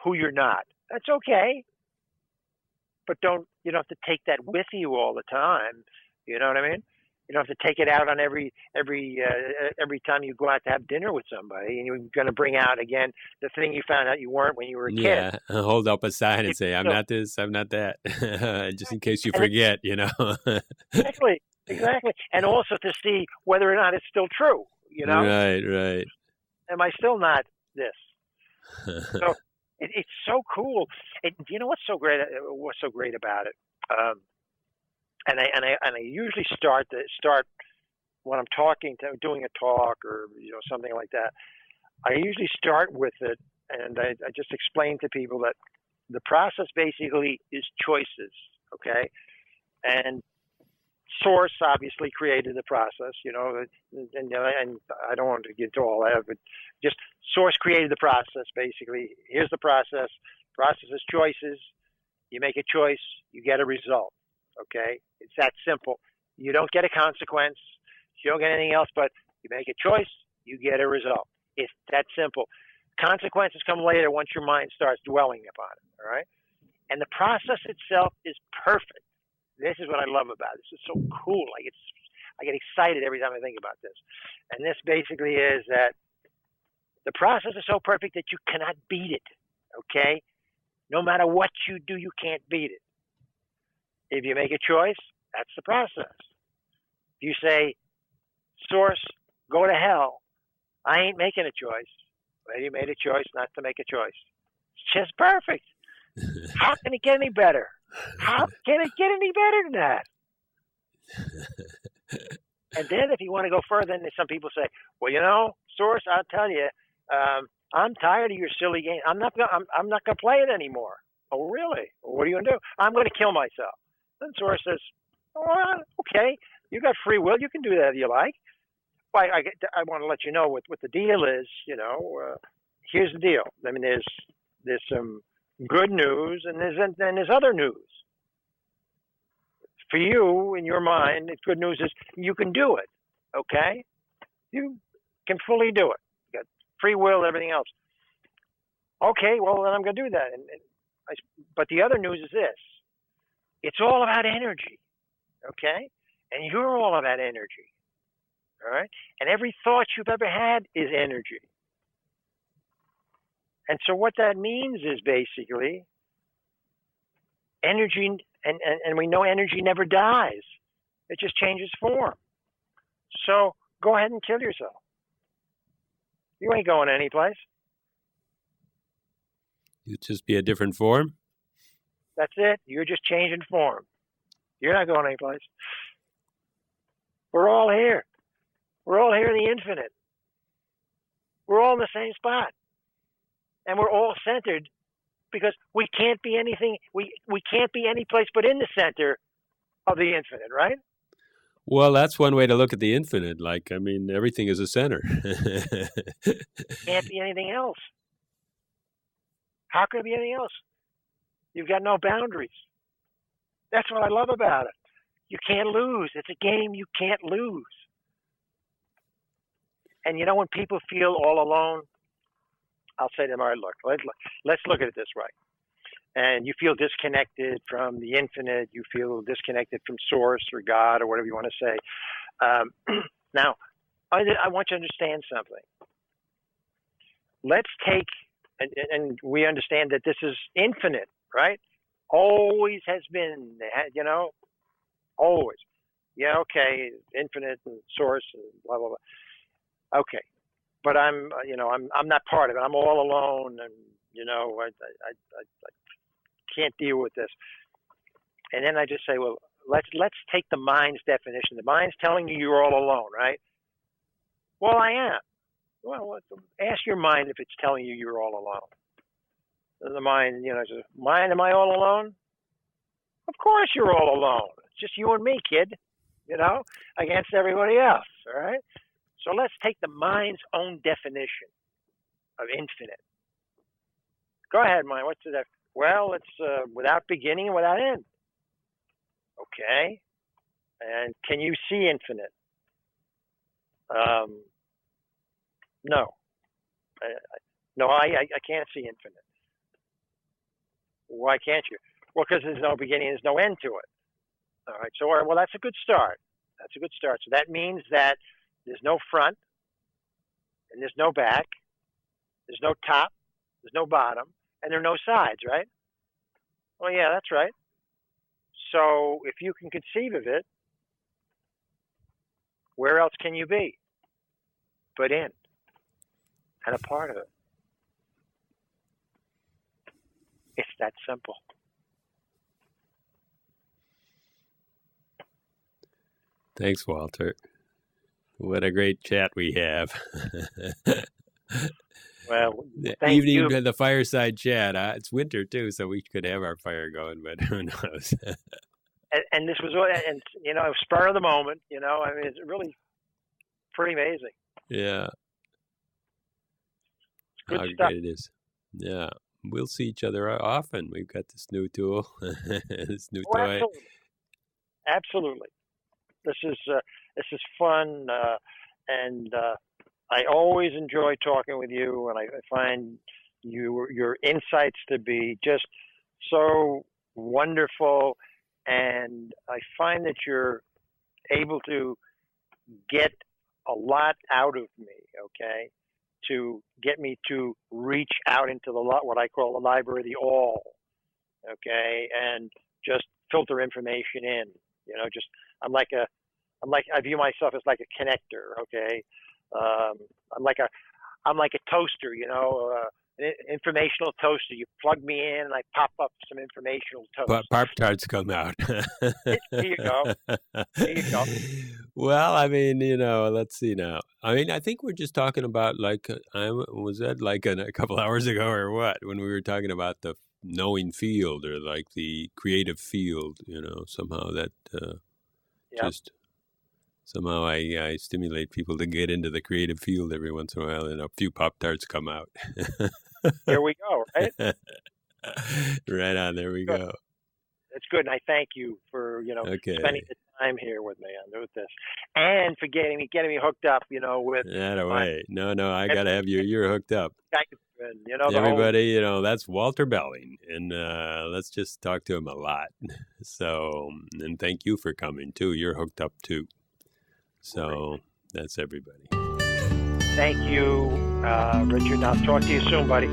who you're not. That's okay. But you don't have to take that with you all the time. You know what I mean? You don't have to take it out on every time you go out to have dinner with somebody, and you're going to bring out again the thing you found out you weren't when you were a kid. Yeah, hold up a sign and say, I'm not this, I'm not that, just in case you forget, Exactly. And also to see whether or not it's still true, Right. Am I still not this? So it's so cool. You know what's so great? What's so great about it? And I usually start when I'm doing a talk or something like that. I usually start with it, and I just explain to people that the process basically is choices. Okay, and Source obviously created the process, and I don't want to get into all that, but just Source created the process. Basically, here's the process. Process is choices. You make a choice, you get a result. Okay, it's that simple. You don't get a consequence. You don't get anything else, but you make a choice, you get a result. It's that simple. Consequences come later once your mind starts dwelling upon it. All right, and the process itself is perfect. This is what I love about it. This is so cool. I get excited every time I think about this. And this basically is that the process is so perfect that you cannot beat it. Okay, no matter what you do, you can't beat it. If you make a choice, that's the process. If you say, Source, go to hell, I ain't making a choice. Well, you made a choice not to make a choice. It's just perfect. How can it get any better? How can it get any better than that? And then if you want to go further, then some people say, well, Source, I'll tell you, I'm tired of your silly game. I'm not going to play it anymore. Oh, really? Well, what are you going to do? I'm going to kill myself. Then Source says, oh, okay, you got free will. You can do that if you like. Well, I want to let you know what the deal is. Here's the deal. I mean, there's some good news and there's other news. For you, in your mind, the good news is you can do it. Okay, you can fully do it. You got free will, everything else. Okay, well then I'm going to do that. But the other news is this: it's all about energy. Okay, and you're all about energy. All right, and every thought you've ever had is energy. And so what that means is basically energy, and we know energy never dies. It just changes form. So go ahead and kill yourself. You ain't going anyplace. You'd just be a different form? That's it. You're just changing form. You're not going anyplace. We're all here. We're all here in the infinite. We're all in the same spot. And we're all centered because we can't be anything, we can't be any place but in the center of the infinite, right? Well, that's one way to look at the infinite. Everything is a center. Can't be anything else. How could it be anything else? You've got no boundaries. That's what I love about it. You can't lose. It's a game you can't lose. And when people feel all alone, I'll say to them, all right, look, let's look at it this way. And you feel disconnected from the infinite. You feel disconnected from Source or God or whatever you want to say. Now, I want you to understand something. Let's take, and we understand that this is infinite, right? Always has been, always. Yeah, okay, infinite and Source and blah, blah, blah. Okay. But I'm not part of it. I'm all alone, and I can't deal with this. And then I just say, well, let's take the mind's definition. The mind's telling you you're all alone, right? Well, I am. Well, ask your mind if it's telling you you're all alone. And the mind, says, mind, am I all alone? Of course you're all alone. It's just you and me, kid. Against everybody else. All right. So let's take the mind's own definition of infinite. Go ahead, mind. What's that? Well, it's without beginning and without end. Okay. And can you see infinite? No. I can't see infinite. Why can't you? Well, because there's no beginning, there's no end to it. All right. So, well, that's a good start. That's a good start. So that means that there's no front, and there's no back, there's no top, there's no bottom, and there are no sides, right? Well, yeah, that's right. So if you can conceive of it, where else can you be but in and a part of it? It's that simple. Thanks, Walter. What a great chat we have. Well, thank you. Even the fireside chat. It's winter too, so we could have our fire going, but who knows? and this was, spur of the moment. It's really pretty amazing. Yeah. It's good How stuff. great it is. Yeah. We'll see each other often. We've got this new tool, this new toy. Absolutely. This is fun, and I always enjoy talking with you, and I find your insights to be just so wonderful, and I find that you're able to get a lot out of me, okay, to get me to reach out into what I call the library of the all, okay, and just filter information in, I view myself as like a connector, okay. I'm like a toaster, an informational toaster. You plug me in, and I pop up some informational toast. Pop-Tarts come out. There you go. There you go. Well, I mean, let's see now. I mean, I think we're just talking about like was that like a couple hours ago or what when we were talking about the knowing field or like the creative field. Somehow that Yep. just somehow I stimulate people to get into the creative field every once in a while, and a few Pop-Tarts come out. Here we go, right? Right on. There we Good. go. That's good, and I thank you for Okay. spending the time here with me on with this, and for getting me hooked up, with That my away. No, I gotta have you. You're hooked up. and the whole. Everybody, that's Walter Belling, and let's just talk to him a lot. So, and thank you for coming too. You're hooked up too. So that's everybody. Thank you, Richard. I'll talk to you soon, buddy.